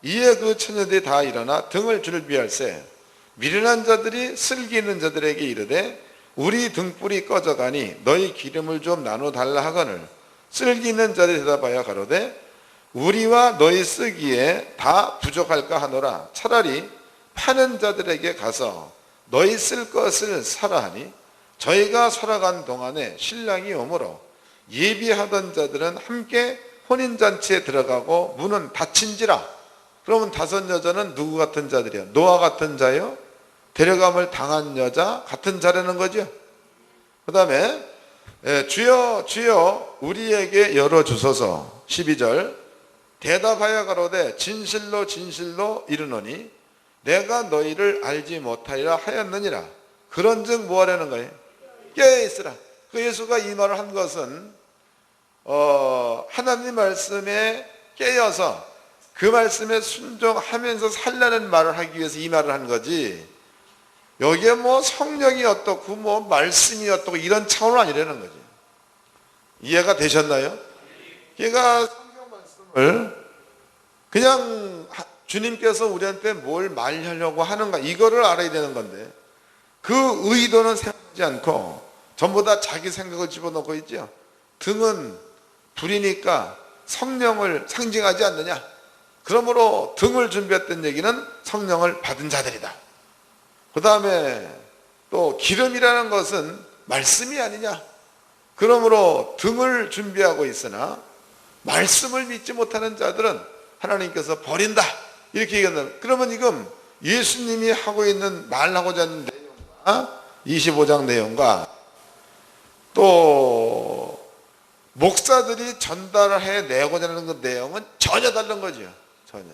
이에 그 처녀들이 다 일어나 등을 줄비할세. 미련한 자들이 슬기 있는 자들에게 이르되 우리 등불이 꺼져가니 너희 기름을 좀 나눠 달라 하거늘 슬기 있는 자들이 대답하여 가로되 우리와 너희 쓰기에 다 부족할까 하노라. 차라리 파는 자들에게 가서 너희 쓸 것을 사라 하니 저희가 살아간 동안에 신랑이 오므로 예비하던 자들은 함께 혼인잔치에 들어가고 문은 닫힌지라. 그러면 다섯 여자는 누구 같은 자들이요? 노아 같은 자요? 데려감을 당한 여자 같은 자라는 거죠. 그 다음에 주여 주여 우리에게 열어주소서. 12절 대답하여 가로되 진실로 진실로 이르노니 내가 너희를 알지 못하리라 하였느니라. 그런즉 뭐 하려는 거예요? 깨어있으라. 그 예수가 이 말을 한 것은 하나님 말씀에 깨어서 그 말씀에 순종하면서 살라는 말을 하기 위해서 이 말을 한 거지, 여기에 뭐 성령이 어떻고 뭐 말씀이 어떻고 이런 차원은 아니라는 거지. 이해가 되셨나요? 그러니까 성경 말씀을 그냥 주님께서 우리한테 뭘 말하려고 하는가 이거를 알아야 되는 건데, 그 의도는 생각하지 않고 전부 다 자기 생각을 집어넣고 있죠. 등은 불이니까 성령을 상징하지 않느냐. 그러므로 등을 준비했던 얘기는 성령을 받은 자들이다. 그 다음에 또 기름이라는 것은 말씀이 아니냐. 그러므로 등을 준비하고 있으나 말씀을 믿지 못하는 자들은 하나님께서 버린다. 이렇게 얘기한다. 그러면 이건 예수님이 하고 있는 말하고자 하는 내용과 25장 내용과 또 목사들이 전달해 내고자 하는 그 내용은 전혀 다른 거죠. 전혀.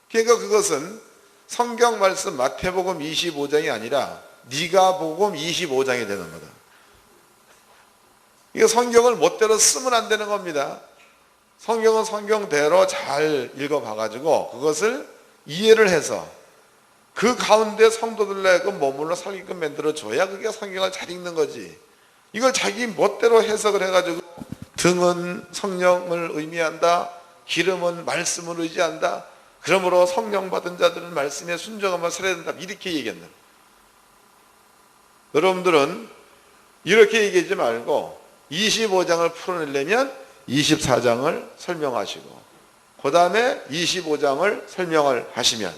그러니까 그것은 성경 말씀 마태복음 25장이 아니라 니가복음 25장이 되는 거다. 이거 성경을 멋대로 쓰면 안 되는 겁니다. 성경은 성경대로 잘 읽어봐가지고 그것을 이해를 해서 그 가운데 성도들의 그 머물러 살게끔 만들어줘야 그게 성경을 잘 읽는 거지. 이걸 자기 멋대로 해석을 해가지고 등은 성령을 의미한다, 기름은 말씀을 의지한다, 그러므로 성령 받은 자들은 말씀에 순종하며 살아야 된다, 이렇게 얘기한다. 여러분들은 이렇게 얘기하지 말고 25장을 풀어내려면 24장을 설명하시고 그 다음에 25장을 설명을 하시면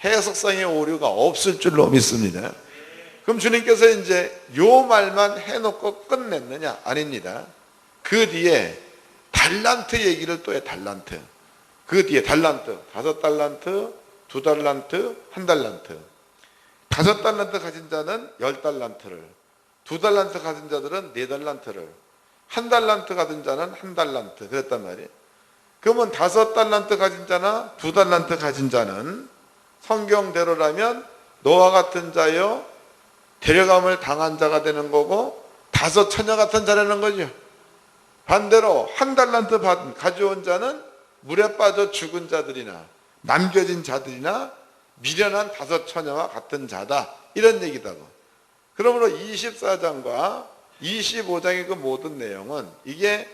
해석상의 오류가 없을 줄로 믿습니다. 그럼 주님께서 이제 요 말만 해놓고 끝냈느냐? 아닙니다. 그 뒤에 달란트 얘기를 또 해. 달란트. 그 뒤에 달란트, 5달란트, 2달란트, 1달란트. 5달란트 가진 자는 10달란트를, 2달란트 가진 자들은 4달란트를, 1달란트 가진 자는 1달란트. 그랬단 말이에요. 그러면 5달란트 가진 자나 2달란트 가진 자는 성경대로라면 노아 같은 자요, 데려감을 당한 자가 되는 거고 5 처녀 같은 자라는 거죠. 반대로 1달란트 가져온 자는 물에 빠져 죽은 자들이나 남겨진 자들이나 미련한 5 처녀와 같은 자다, 이런 얘기다고. 그러므로 24장과 25장의 그 모든 내용은 이게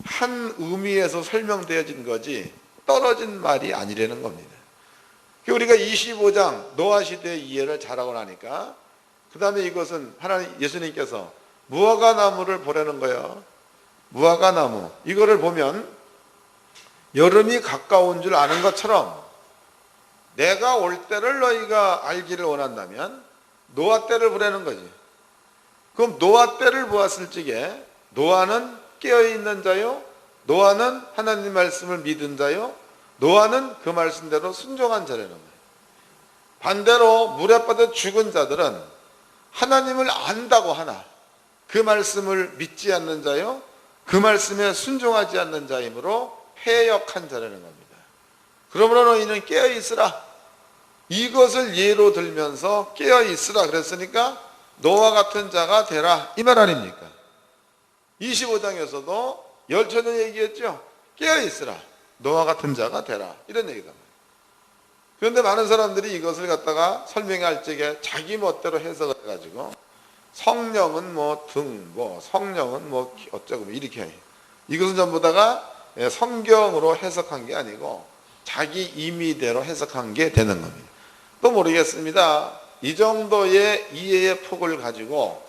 한 의미에서 설명되어진 거지 떨어진 말이 아니라는 겁니다. 우리가 25장 노아 시대의 이해를 잘하고 나니까 그 다음에 이것은 하나님 예수님께서 무화과 나무를 보라는 거예요. 무화과 나무, 이거를 보면 여름이 가까운 줄 아는 것처럼 내가 올 때를 너희가 알기를 원한다면 노아 때를 보라는 거지. 그럼 노아 때를 보았을 적에 노아는 깨어있는 자요, 노아는 하나님 말씀을 믿은 자요, 노아는 그 말씀대로 순종한 자라는 거예요. 반대로 물에 빠져 죽은 자들은 하나님을 안다고 하나 그 말씀을 믿지 않는 자요, 그 말씀에 순종하지 않는 자이므로 패역한 자라는 겁니다. 그러므로 너희는 깨어있으라. 이것을 예로 들면서 깨어있으라 그랬으니까 노아 같은 자가 되라, 이 말 아닙니까? 25장에서도 열처녀 얘기했죠. 깨어있으라, 노아 같은 자가 되라, 이런 얘기다. 그런데 많은 사람들이 이것을 갖다가 설명할 적에 자기 멋대로 해석을 해가지고 성령은 뭐 등, 뭐 성령은 뭐 어쩌고 이렇게 해요. 이것은 전부 다가 성경으로 해석한 게 아니고 자기 임의대로 해석한 게 되는 겁니다. 또 모르겠습니다. 이 정도의 이해의 폭을 가지고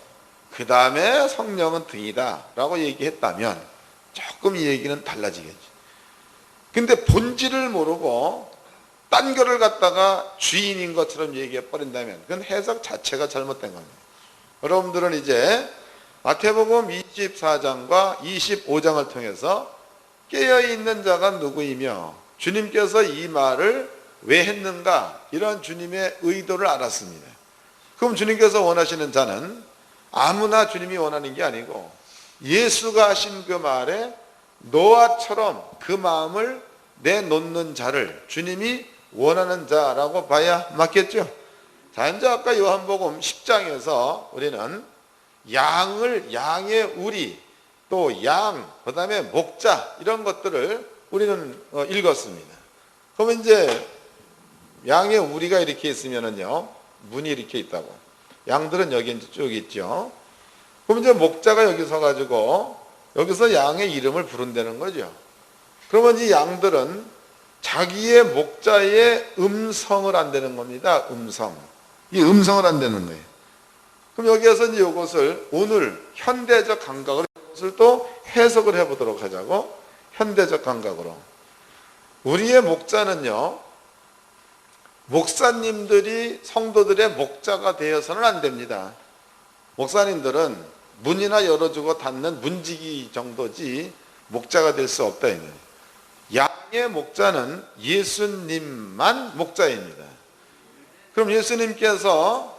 그 다음에 성령은 등이다 라고 얘기했다면 조금 이 얘기는 달라지겠지. 근데 본질을 모르고 딴 거를 갖다가 주인인 것처럼 얘기해 버린다면 그건 해석 자체가 잘못된 겁니다. 여러분들은 이제 마태복음 24장과 25장을 통해서 깨어있는 자가 누구이며 주님께서 이 말을 왜 했는가, 이런 주님의 의도를 알았습니다. 그럼 주님께서 원하시는 자는 아무나 주님이 원하는 게 아니고 예수가 하신 그 말에 노아처럼 그 마음을 내놓는 자를 주님이 원하는 자라고 봐야 맞겠죠. 자, 이제 아까 요한복음 10장에서 우리는 양의 우리, 또 양, 그 다음에 목자, 이런 것들을 우리는 읽었습니다. 그럼 이제 양의 우리가 이렇게 있으면은요, 문이 이렇게 있다고. 양들은 여기 이제 쭉 있죠. 그럼 이제 목자가 여기 서가지고 여기서 양의 이름을 부른다는 거죠. 그러면 이 양들은 자기의 목자의 음성을 안다는 겁니다. 이 음성을 안다는 거예요. 그럼 여기에서 이제 이것을 오늘 현대적 감각으로 이것을 또 해석을 해보도록 하자고. 현대적 감각으로. 우리의 목자는요, 목사님들이 성도들의 목자가 되어서는 안 됩니다. 목사님들은 문이나 열어주고 닫는 문지기 정도지 목자가 될 수 없다. 양의 목자는 예수님만 목자입니다. 그럼 예수님께서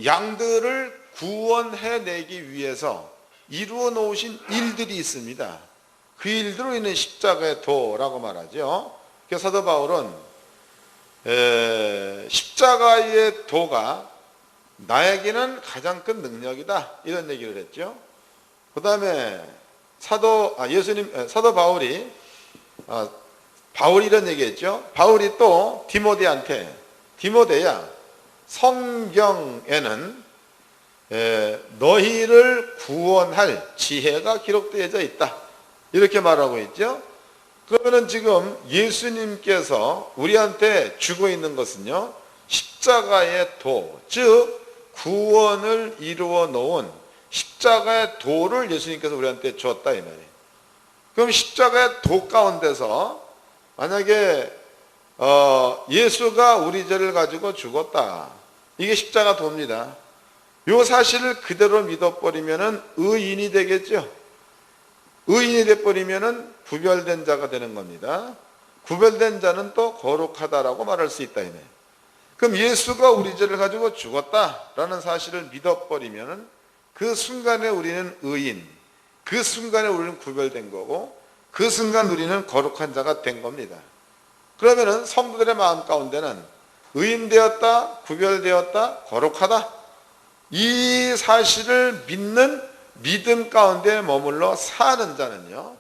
양들을 구원해내기 위해서 이루어 놓으신 일들이 있습니다. 그 일들로 있는 십자가의 도라고 말하죠. 그래서 사도 바울은 십자가의 도가 나에게는 가장 큰 능력이다, 이런 얘기를 했죠. 그 다음에 사도 바울이 이런 얘기했죠. 바울이 또 디모데야, 성경에는 너희를 구원할 지혜가 기록되어져 있다, 이렇게 말하고 있죠. 그러면 지금 예수님께서 우리한테 주고 있는 것은요, 십자가의 도, 즉 구원을 이루어 놓은 십자가의 도를 예수님께서 우리한테 주었다, 이 말이에요. 그럼 십자가의 도 가운데서 만약에 예수가 우리 죄를 가지고 죽었다, 이게 십자가 도입니다. 이 사실을 그대로 믿어버리면 의인이 되겠죠. 의인이 되어버리면 구별된 자가 되는 겁니다. 구별된 자는 또 거룩하다라고 말할 수 있다, 이네. 그럼 예수가 우리 죄를 가지고 죽었다라는 사실을 믿어버리면 그 순간에 우리는 의인, 그 순간에 우리는 구별된 거고, 그 순간 우리는 거룩한 자가 된 겁니다. 그러면은 성도들의 마음 가운데는 의인되었다, 구별되었다, 거룩하다, 이 사실을 믿는 믿음 가운데 머물러 사는 자는요,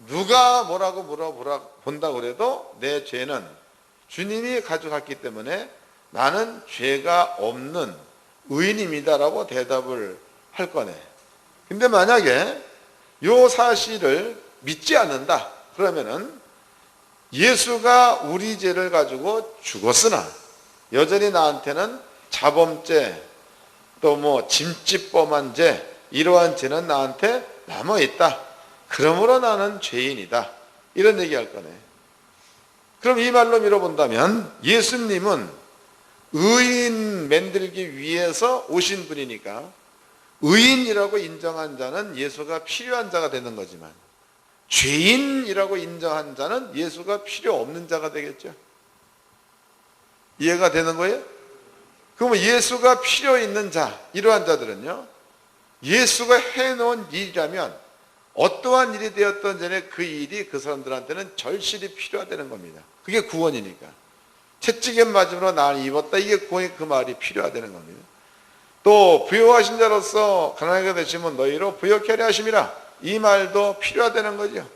누가 뭐라고 물어본다고 그래도 내 죄는 주님이 가져갔기 때문에 나는 죄가 없는 의인입니다라고 대답을 할 거네. 근데 만약에 이 사실을 믿지 않는다 그러면은 예수가 우리 죄를 가지고 죽었으나 여전히 나한테는 자범죄, 또 뭐 짐짓범한 죄, 이러한 죄는 나한테 남아있다. 그러므로 나는 죄인이다, 이런 얘기할 거네. 그럼 이 말로 밀어본다면 예수님은 의인 만들기 위해서 오신 분이니까 의인이라고 인정한 자는 예수가 필요한 자가 되는 거지만, 죄인이라고 인정한 자는 예수가 필요 없는 자가 되겠죠. 이해가 되는 거예요? 그러면 예수가 필요 있는 자, 이러한 자들은요, 예수가 해놓은 일이라면 어떠한 일이 되었던 전에 그 일이 그 사람들한테는 절실히 필요하다는 겁니다. 그게 구원이니까. 채찍에 맞음으로 나를 입었다, 이게 구원이, 그 말이 필요하다는 겁니다. 또 부요하신 자로서 가난하게 되시면 너희로 부요케 하려 하심이라, 이 말도 필요하다는 거죠.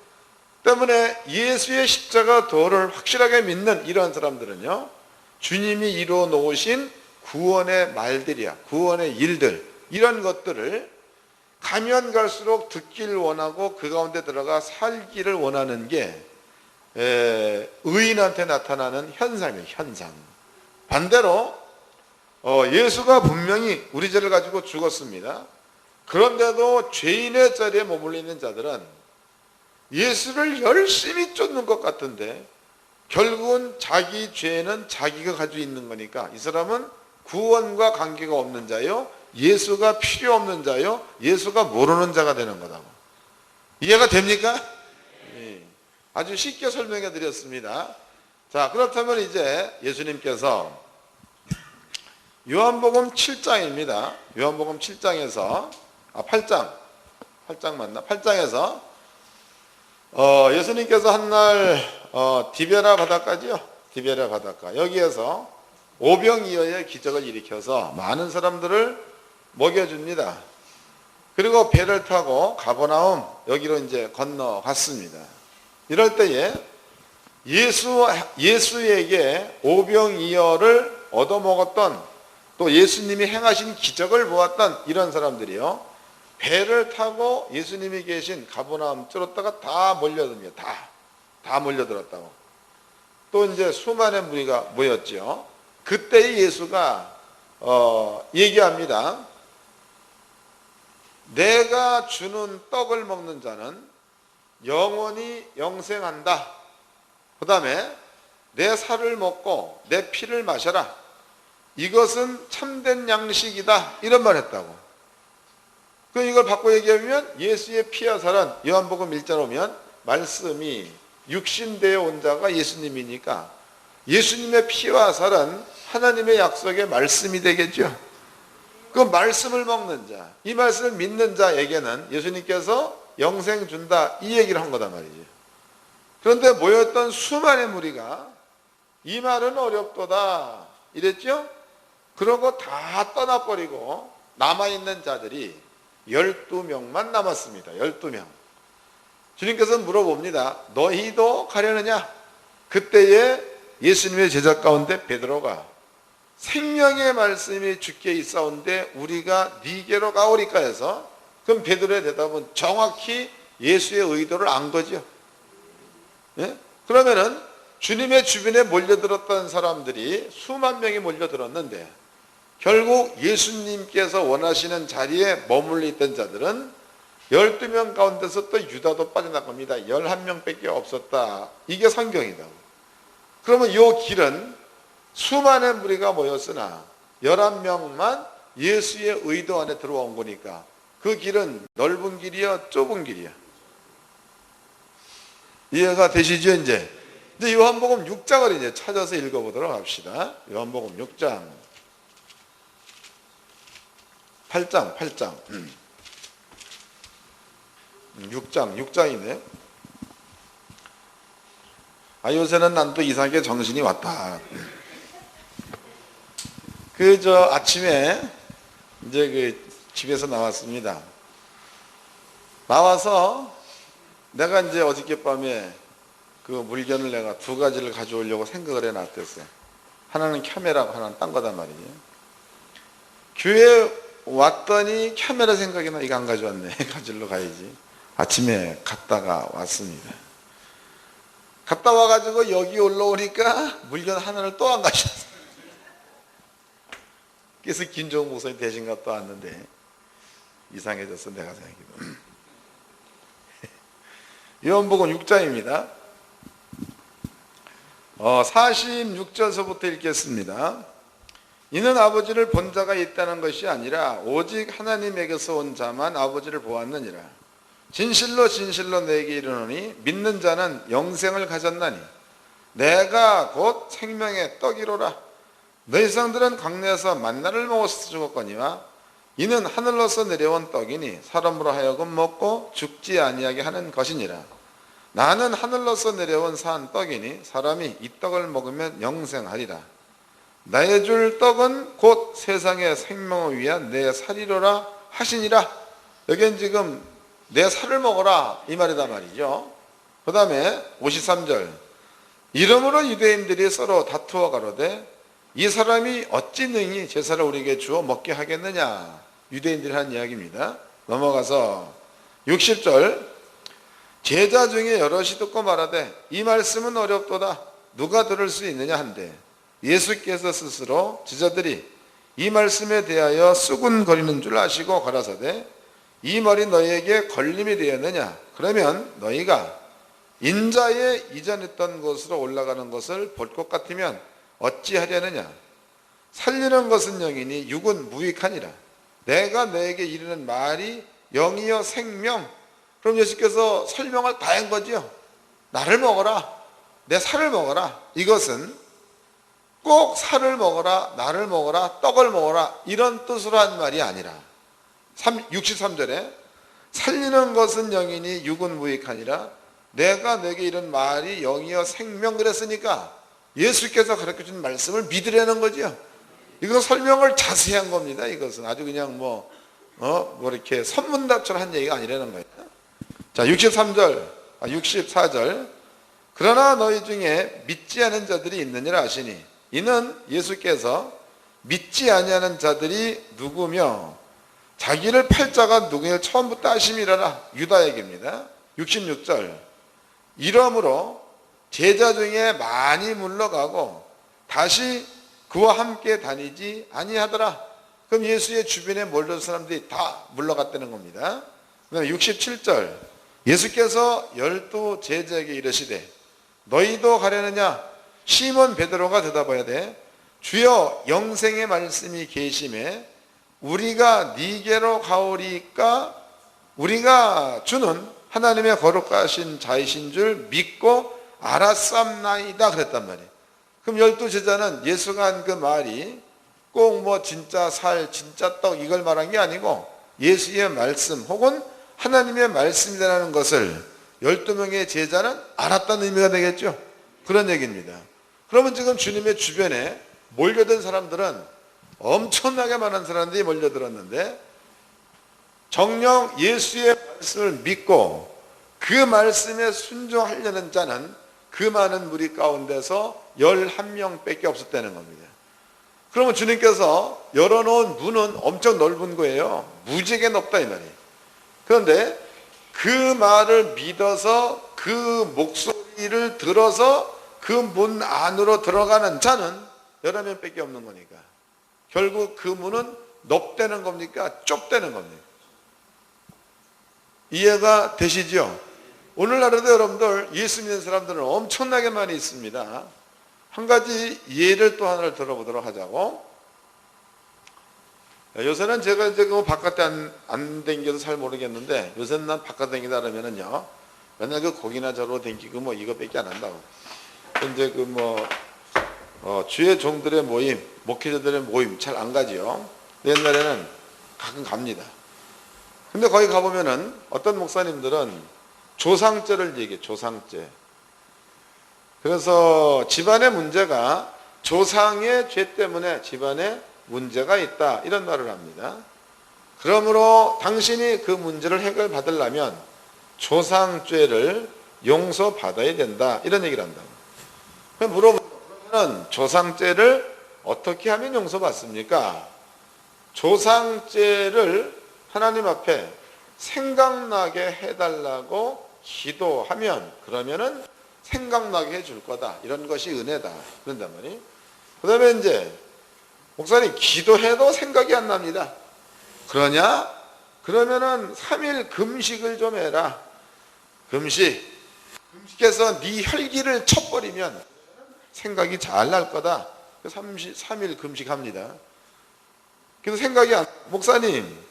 때문에 예수의 십자가 도를 확실하게 믿는 이러한 사람들은요, 주님이 이루어 놓으신 구원의 말들이야, 구원의 일들, 이런 것들을 가면 갈수록 듣기를 원하고 그 가운데 들어가 살기를 원하는 게 의인한테 나타나는 현상이에요, 현상. 반대로 예수가 분명히 우리 죄를 가지고 죽었습니다. 그런데도 죄인의 자리에 머물러 있는 자들은 예수를 열심히 쫓는 것 같은데 결국은 자기 죄는 자기가 가지고 있는 거니까 이 사람은 구원과 관계가 없는 자요, 예수가 필요 없는 자요, 예수가 모르는 자가 되는 거다고. 이해가 됩니까? 예. 아주 쉽게 설명해 드렸습니다. 자, 그렇다면 이제 예수님께서 요한복음 7장입니다. 요한복음 7장에서 8장 맞나? 8장에서 예수님께서 한날 디베라 바닷가지요. 디베라 바닷가. 여기에서 오병이어의 기적을 일으켜서 많은 사람들을 먹여줍니다. 그리고 배를 타고 가버나움 여기로 이제 건너갔습니다. 이럴 때에 예수에게 오병이어를 얻어먹었던, 또 예수님이 행하신 기적을 보았던 이런 사람들이요, 배를 타고 예수님이 계신 가버나움 뚫었다가 다 몰려듭니다. 다 몰려들었다고. 또 이제 수많은 무리가 모였죠. 그때 예수가 얘기합니다. 내가 주는 떡을 먹는 자는 영원히 영생한다. 그 다음에 내 살을 먹고 내 피를 마셔라. 이것은 참된 양식이다. 이런 말 했다고. 이걸 바꿔 얘기하면 예수의 피와 살은 요한복음 1장 오면 말씀이 육신되어 온 자가 예수님이니까 예수님의 피와 살은 하나님의 약속의 말씀이 되겠죠. 그 말씀을 먹는 자, 이 말씀을 믿는 자에게는 예수님께서 영생 준다, 이 얘기를 한 거단 말이죠. 그런데 모였던 수많은 무리가 이 말은 어렵도다 이랬죠. 그러고 다 떠나버리고 남아있는 자들이 12명만 남았습니다. 12명. 주님께서 물어봅니다. 너희도 가려느냐? 그때에 예수님의 제자 가운데 베드로가 생명의 말씀이 주께 있사온데 우리가 네게로 가오리까 해서, 그럼 베드로의 대답은 정확히 예수의 의도를 안 거죠. 예? 그러면은 주님의 주변에 몰려들었던 사람들이 수만 명이 몰려들었는데 결국 예수님께서 원하시는 자리에 머물러 있던 자들은 12명 가운데서 또 유다도 빠져나갑니다. 11명밖에 없었다. 이게 성경이다. 그러면 이 길은 수많은 무리가 모였으나 11명만 예수의 의도 안에 들어온 거니까 그 길은 넓은 길이야, 좁은 길이야? 이해가 되시죠? 이제 요한복음 6장을 이제 찾아서 읽어보도록 합시다. 요한복음 6장. 8장 6장이네. 요새는 난 또 이상하게 정신이 왔다. 아침에 이제 집에서 나왔습니다. 나와서 내가 이제 어저께 밤에 그 물건을 내가 두 가지를 가져오려고 생각을 해놨댔어요. 하나는 카메라고 하나는 딴 거단 말이에요. 교회 왔더니 카메라 생각이 나. 이거 안 가져왔네. 가지러 가야지. 아침에 갔다가 왔습니다. 갔다 와가지고 여기 올라오니까 물건 하나를 또 안 가져왔어요. 그래서 김종국 목사님 대신가 또 왔는데 이상해졌어. 내가 생각해도. 요한복음 6장입니다. 46절서부터 읽겠습니다. 이는 아버지를 본 자가 있다는 것이 아니라 오직 하나님에게서 온 자만 아버지를 보았느니라. 진실로 진실로 내게 이르노니 믿는 자는 영생을 가졌나니 내가 곧 생명의 떡이로라. 너희 조상들은 광야에서 만나를 먹어서 죽었거니와 이는 하늘로서 내려온 떡이니 사람으로 하여금 먹고 죽지 아니하게 하는 것이니라. 나는 하늘로서 내려온 산 떡이니 사람이 이 떡을 먹으면 영생하리라. 나의 줄 떡은 곧 세상의 생명을 위한 내 살이로라 하시니라. 여기는 지금 내 살을 먹어라 이 말이다 말이죠. 그 다음에 53절. 이러므로 유대인들이 서로 다투어 가로되 이 사람이 어찌 능히 제사를 우리에게 주어 먹게 하겠느냐. 유대인들이 한 이야기입니다. 넘어가서 60절. 제자 중에 여럿이 듣고 말하되 이 말씀은 어렵도다. 누가 들을 수 있느냐 한데 예수께서 스스로 제자들이 이 말씀에 대하여 수군거리는 줄 아시고 가라사대 이 말이 너희에게 걸림이 되었느냐. 그러면 너희가 인자의 이전했던 곳으로 올라가는 것을 볼 것 같으면 어찌하려느냐. 살리는 것은 영이니 육은 무익하니라. 내가 너에게 이르는 말이 영이요 생명. 그럼 예수께서 설명을 다 한 거죠. 나를 먹어라, 내 살을 먹어라. 이것은 꼭 살을 먹어라, 나를 먹어라, 떡을 먹어라 이런 뜻으로 한 말이 아니라 63절에 살리는 것은 영이니 육은 무익하니라. 내가 너에게 이런 말이 영이요 생명 그랬으니까 예수께서 가르쳐준 말씀을 믿으라는 거죠. 이것은 설명을 자세히 한 겁니다. 이것은 아주 그냥 뭐 이렇게 선문답처럼 한 얘기가 아니라는 거예요. 자, 64절. 그러나 너희 중에 믿지 않은 자들이 있느니라 하시니, 이는 예수께서 믿지 아니하는 자들이 누구며 자기를 팔 자가 누구냐 처음부터 아심이라라. 유다에게입니다. 66절. 이러므로 제자 중에 많이 물러가고 다시 그와 함께 다니지 아니하더라. 그럼 예수의 주변에 몰려온 사람들이 다 물러갔다는 겁니다. 그 다음에 67절. 예수께서 12 제자에게 이르시되 너희도 가려느냐? 시몬 베드로가 대답해야 돼. 주여, 영생의 말씀이 계심에 우리가 네게로 가오리까? 우리가 주는 하나님의 거룩하신 자이신 줄 믿고 알았삼나이다 그랬단 말이에요. 그럼 12 제자는 예수가 한 그 말이 꼭 뭐 진짜 살, 진짜 떡 이걸 말한 게 아니고 예수의 말씀 혹은 하나님의 말씀이라는 것을 12명의 제자는 알았다는 의미가 되겠죠. 그런 얘기입니다. 그러면 지금 주님의 주변에 몰려든 사람들은 엄청나게 많은 사람들이 몰려들었는데 정녕 예수의 말씀을 믿고 그 말씀에 순종하려는 자는 그 많은 무리 가운데서 11명밖에 없었다는 겁니다. 그러면 주님께서 열어놓은 문은 엄청 넓은 거예요. 무지하게 높다 이 말이에요. 그런데 그 말을 믿어서 그 목소리를 들어서 그 문 안으로 들어가는 자는 11명밖에 없는 거니까 결국 그 문은 높다는 겁니까? 좁다는 겁니까? 이해가 되시죠? 오늘날에도 여러분들 예수 믿는 사람들은 엄청나게 많이 있습니다. 한 가지 예를 또 하나를 들어보도록 하자고. 요새는 제가 이제 그 바깥에 안 댕겨도 잘 모르겠는데 요새는 난 바깥 댕기다 그러면은요 맨날 그 고기나 저러 댕기고 뭐 이거밖에 안 한다고. 근데 그 주의 종들의 모임, 목회자들의 모임 잘 안 가지요. 옛날에는 가끔 갑니다. 근데 거기 가보면은 어떤 목사님들은 조상죄를 얘기해, 조상죄. 그래서 집안의 문제가 조상의 죄 때문에 집안에 문제가 있다 이런 말을 합니다. 그러므로 당신이 그 문제를 해결받으려면 조상죄를 용서받아야 된다 이런 얘기를 한다고. 물어보면 조상죄를 어떻게 하면 용서받습니까? 조상죄를 하나님 앞에 생각나게 해달라고 기도하면 그러면은 생각나게 해줄 거다. 이런 것이 은혜다. 그런단 말이에요. 그 다음에 이제 목사님 기도해도 생각이 안 납니다. 그러냐? 그러면은 3일 금식을 좀 해라. 금식해서 네 혈기를 쳐버리면 생각이 잘 날 거다. 3일 금식합니다. 그래서 생각이 목사님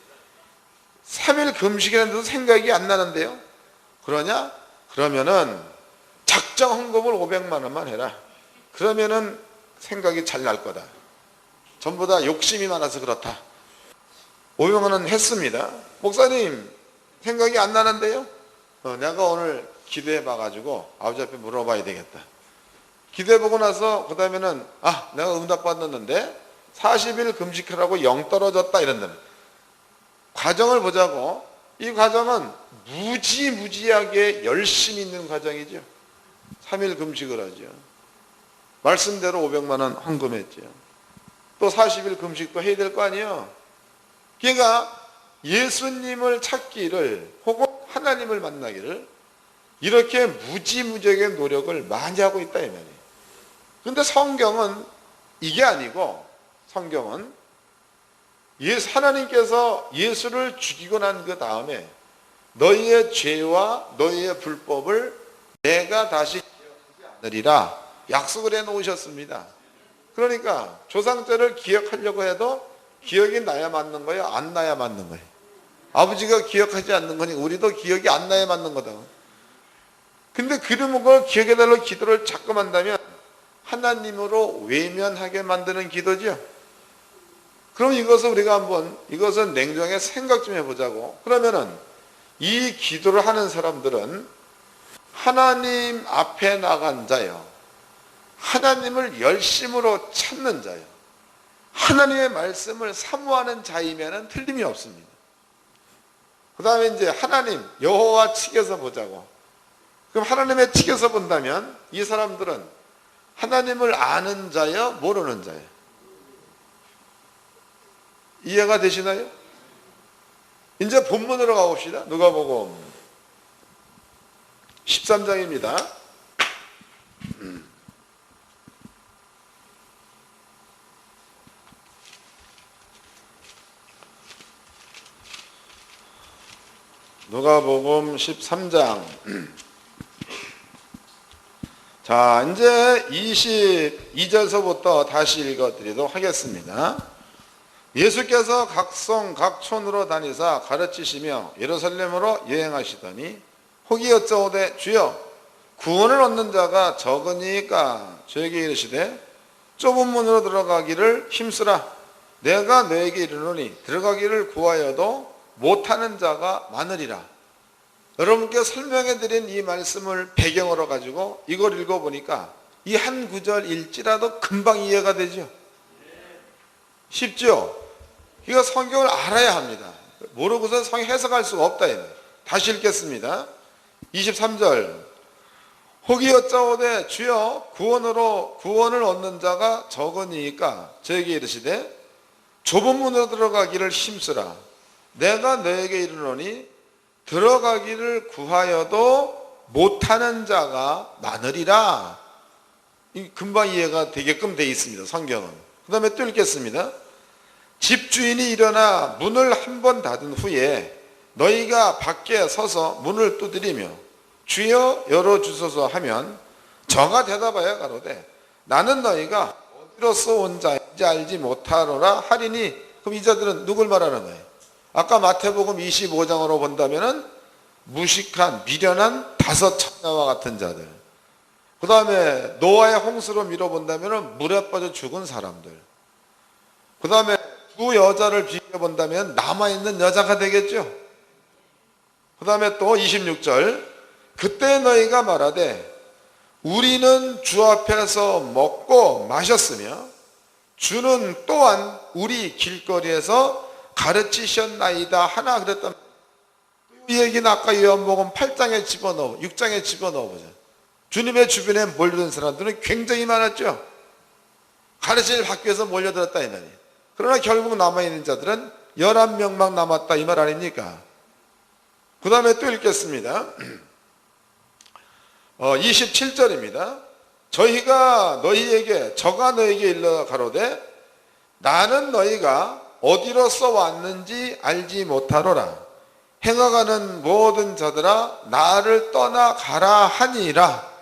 3일 금식이라는데도 생각이 안 나는데요. 그러냐? 그러면은 작정 헌금을 500만 원만 해라. 그러면은 생각이 잘 날 거다. 전부 다 욕심이 많아서 그렇다. 500만 원 했습니다. 목사님 생각이 안 나는데요. 내가 오늘 기도해 봐가지고 아버지 앞에 물어봐야 되겠다. 기도해 보고 나서 그 다음에는 내가 응답 받았는데 40일 금식하라고 0 떨어졌다 이런다는 과정을 보자고. 이 과정은 무지하게 열심히 있는 과정이죠. 3일 금식을 하죠. 말씀대로 500만 원 헌금했죠. 또 40일 금식도 해야 될 거 아니에요. 그러니까 예수님을 찾기를 혹은 하나님을 만나기를 이렇게 무지하게 노력을 많이 하고 있다 이 말이에요. 그런데 성경은 이게 아니고 성경은 하나님께서 예수를 죽이고 난 그 다음에 너희의 죄와 너희의 불법을 내가 다시 기억하지 않으리라 약속을 해 놓으셨습니다. 그러니까 조상죄를 기억하려고 해도 기억이 나야 맞는 거예요? 안 나야 맞는 거예요? 아버지가 기억하지 않는 거니 우리도 기억이 안 나야 맞는 거다. 근데 그런 걸 기억해달라고 기도를 자꾸 한다면 하나님으로 외면하게 만드는 기도죠. 그럼 이것을 우리가 한번 이것은 냉정하게 생각 좀 해보자고. 그러면은 이 기도를 하는 사람들은 하나님 앞에 나간 자요, 하나님을 열심으로 찾는 자요, 하나님의 말씀을 사모하는 자이면은 틀림이 없습니다. 그 다음에 이제 하나님 여호와 측에서 보자고. 그럼 하나님의 측에서 본다면 이 사람들은 하나님을 아는 자요, 모르는 자요? 이해가 되시나요? 이제 본문으로 가봅시다. 누가복음 13장입니다. 누가복음 13장. 자, 이제 22절서부터 다시 읽어드리도록 하겠습니다. 예수께서 각성 각촌으로 다니사 가르치시며 예루살렘으로 여행하시더니 혹이 여짜오되 주여 구원을 얻는 자가 적으니까 저에게 이르시되 좁은 문으로 들어가기를 힘쓰라. 내가 너에게 이르노니 들어가기를 구하여도 못하는 자가 많으리라. 여러분께 설명해 드린 이 말씀을 배경으로 가지고 이걸 읽어보니까 이 한 구절 읽지라도 금방 이해가 되죠. 쉽죠? 이거 성경을 알아야 합니다. 모르고서 성경 해석할 수가 없다. 다시 읽겠습니다. 23절. 혹이 여짜오되 주여 구원을 얻는 자가 적으니까 저에게 이르시되 좁은 문으로 들어가기를 힘쓰라. 내가 너에게 이르노니 들어가기를 구하여도 못하는 자가 많으리라. 금방 이해가 되게끔 되어 있습니다. 성경은. 그 다음에 또 읽겠습니다. 집주인이 일어나 문을 한 번 닫은 후에 너희가 밖에 서서 문을 두드리며 주여 열어주소서 하면 저가 대답하여 가로되 나는 너희가 어디로서 온 자인지 알지 못하노라 하리니. 그럼 이 자들은 누굴 말하는 거예요? 아까 마태복음 25장으로 본다면은 무식한 미련한 다섯 처녀와 같은 자들. 그 다음에 노아의 홍수로 밀어본다면은 물에 빠져 죽은 사람들. 그 다음에 두 여자를 비교해본다면 남아있는 여자가 되겠죠. 그 다음에 또 26절. 그때 너희가 말하되 우리는 주 앞에서 먹고 마셨으며 주는 또한 우리 길거리에서 가르치셨나이다 하나 그랬단 말이에요. 이 얘기는 아까 요한복음 8장에 집어넣어 6장에 집어넣어 보자. 주님의 주변에 몰려든 사람들은 굉장히 많았죠. 가르침을 받기 위해서 몰려들었다 이 말이에요. 그러나 결국 남아있는 자들은 11명만 남았다 이 말 아닙니까? 그 다음에 또 읽겠습니다. 27절입니다. 저가 너희에게 일러 가로되 나는 너희가 어디로서 왔는지 알지 못하노라. 행하가는 모든 자들아 나를 떠나가라 하니라.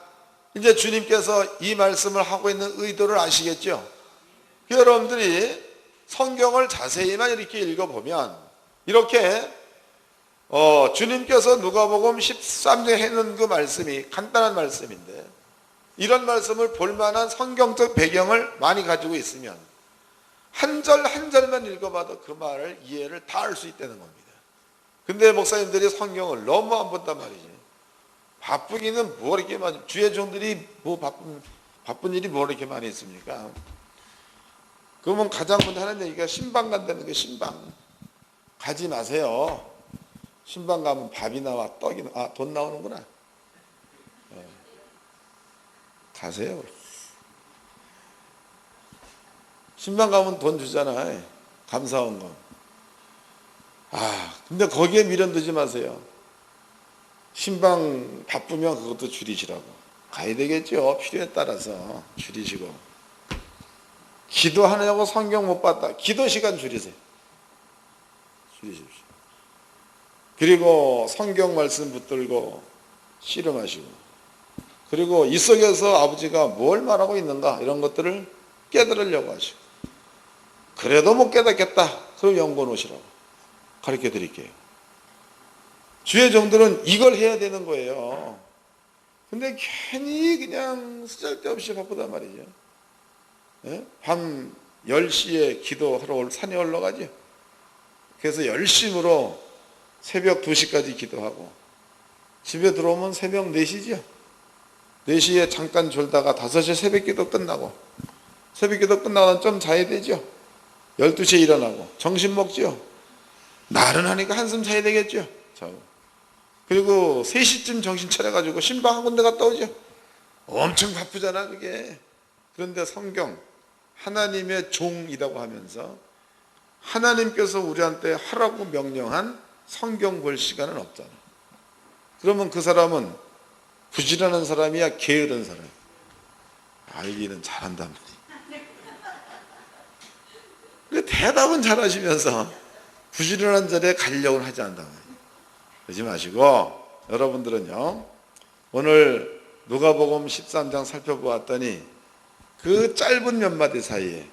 이제 주님께서 이 말씀을 하고 있는 의도를 아시겠죠? 여러분들이 성경을 자세히만 이렇게 읽어보면 이렇게 주님께서 누가복음 13장에 했는 그 말씀이 간단한 말씀인데 이런 말씀을 볼만한 성경적 배경을 많이 가지고 있으면 한 절 한 절만 읽어봐도 그 말을 이해를 다 할 수 있다는 겁니다. 근데 목사님들이 성경을 너무 안 본단 말이지. 바쁘기는 뭐 이렇게 많이, 주의 종들이 뭐 바쁜 일이 뭐 이렇게 많이 있습니까? 그러면 가장 먼저 하는 얘기가 신방 간다는 게 신방. 가지 마세요. 신방 가면 밥이 나와 떡이 나와. 돈 나오는구나. 가세요. 신방 가면 돈 주잖아요. 감사원금. 근데 거기에 미련두지 마세요. 신방 바쁘면 그것도 줄이시라고. 가야 되겠죠. 필요에 따라서 줄이시고. 기도하느냐고 성경 못 봤다. 기도 시간 줄이세요. 줄이십시오. 그리고 성경 말씀 붙들고 씨름하시고. 그리고 이 속에서 아버지가 뭘 말하고 있는가 이런 것들을 깨달으려고 하시고. 그래도 못 깨닫겠다. 그럼 연구원 오시라고 가르쳐 드릴게요. 주의 종들은 이걸 해야 되는 거예요. 근데 괜히 그냥 쓰잘데없이 바쁘단 말이죠. 예? 밤 10시에 기도하러 산에 올라가죠. 그래서 열심으로 새벽 2시까지 기도하고 집에 들어오면 새벽 4시죠. 4시에 잠깐 졸다가 5시에 새벽 기도 끝나고, 새벽 기도 끝나고 좀 자야 되죠. 12시에 일어나고 점심 먹죠. 나른하니까 한숨 자야 되겠죠. 그리고 3시쯤 정신 차려가지고 신방 한 군데 갔다 오죠. 엄청 바쁘잖아 그게. 그런데 성경 하나님의 종이라고 하면서 하나님께서 우리한테 하라고 명령한 성경 볼 시간은 없잖아. 그러면 그 사람은 부지런한 사람이야, 게으른 사람이야? 알기는 잘한단 말이야. 근데 대답은 잘하시면서 부지런한 자리에 가려고 하지 않는단 말이야. 그러지 마시고 여러분들은요, 오늘 누가복음 13장 살펴보았더니 그 짧은 몇 마디 사이에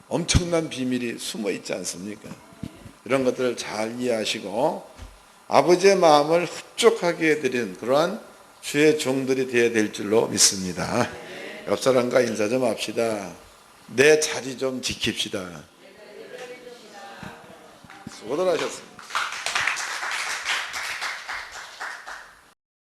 엄청난 비밀이 숨어 있지 않습니까? 이런 것들을 잘 이해하시고 아버지의 마음을 흡족하게 해드리는 그러한 주의 종들이 되어야 될 줄로 믿습니다. 옆 사람과 인사 좀 합시다. 내 자리 좀 지킵시다. 수고들 하셨습니다.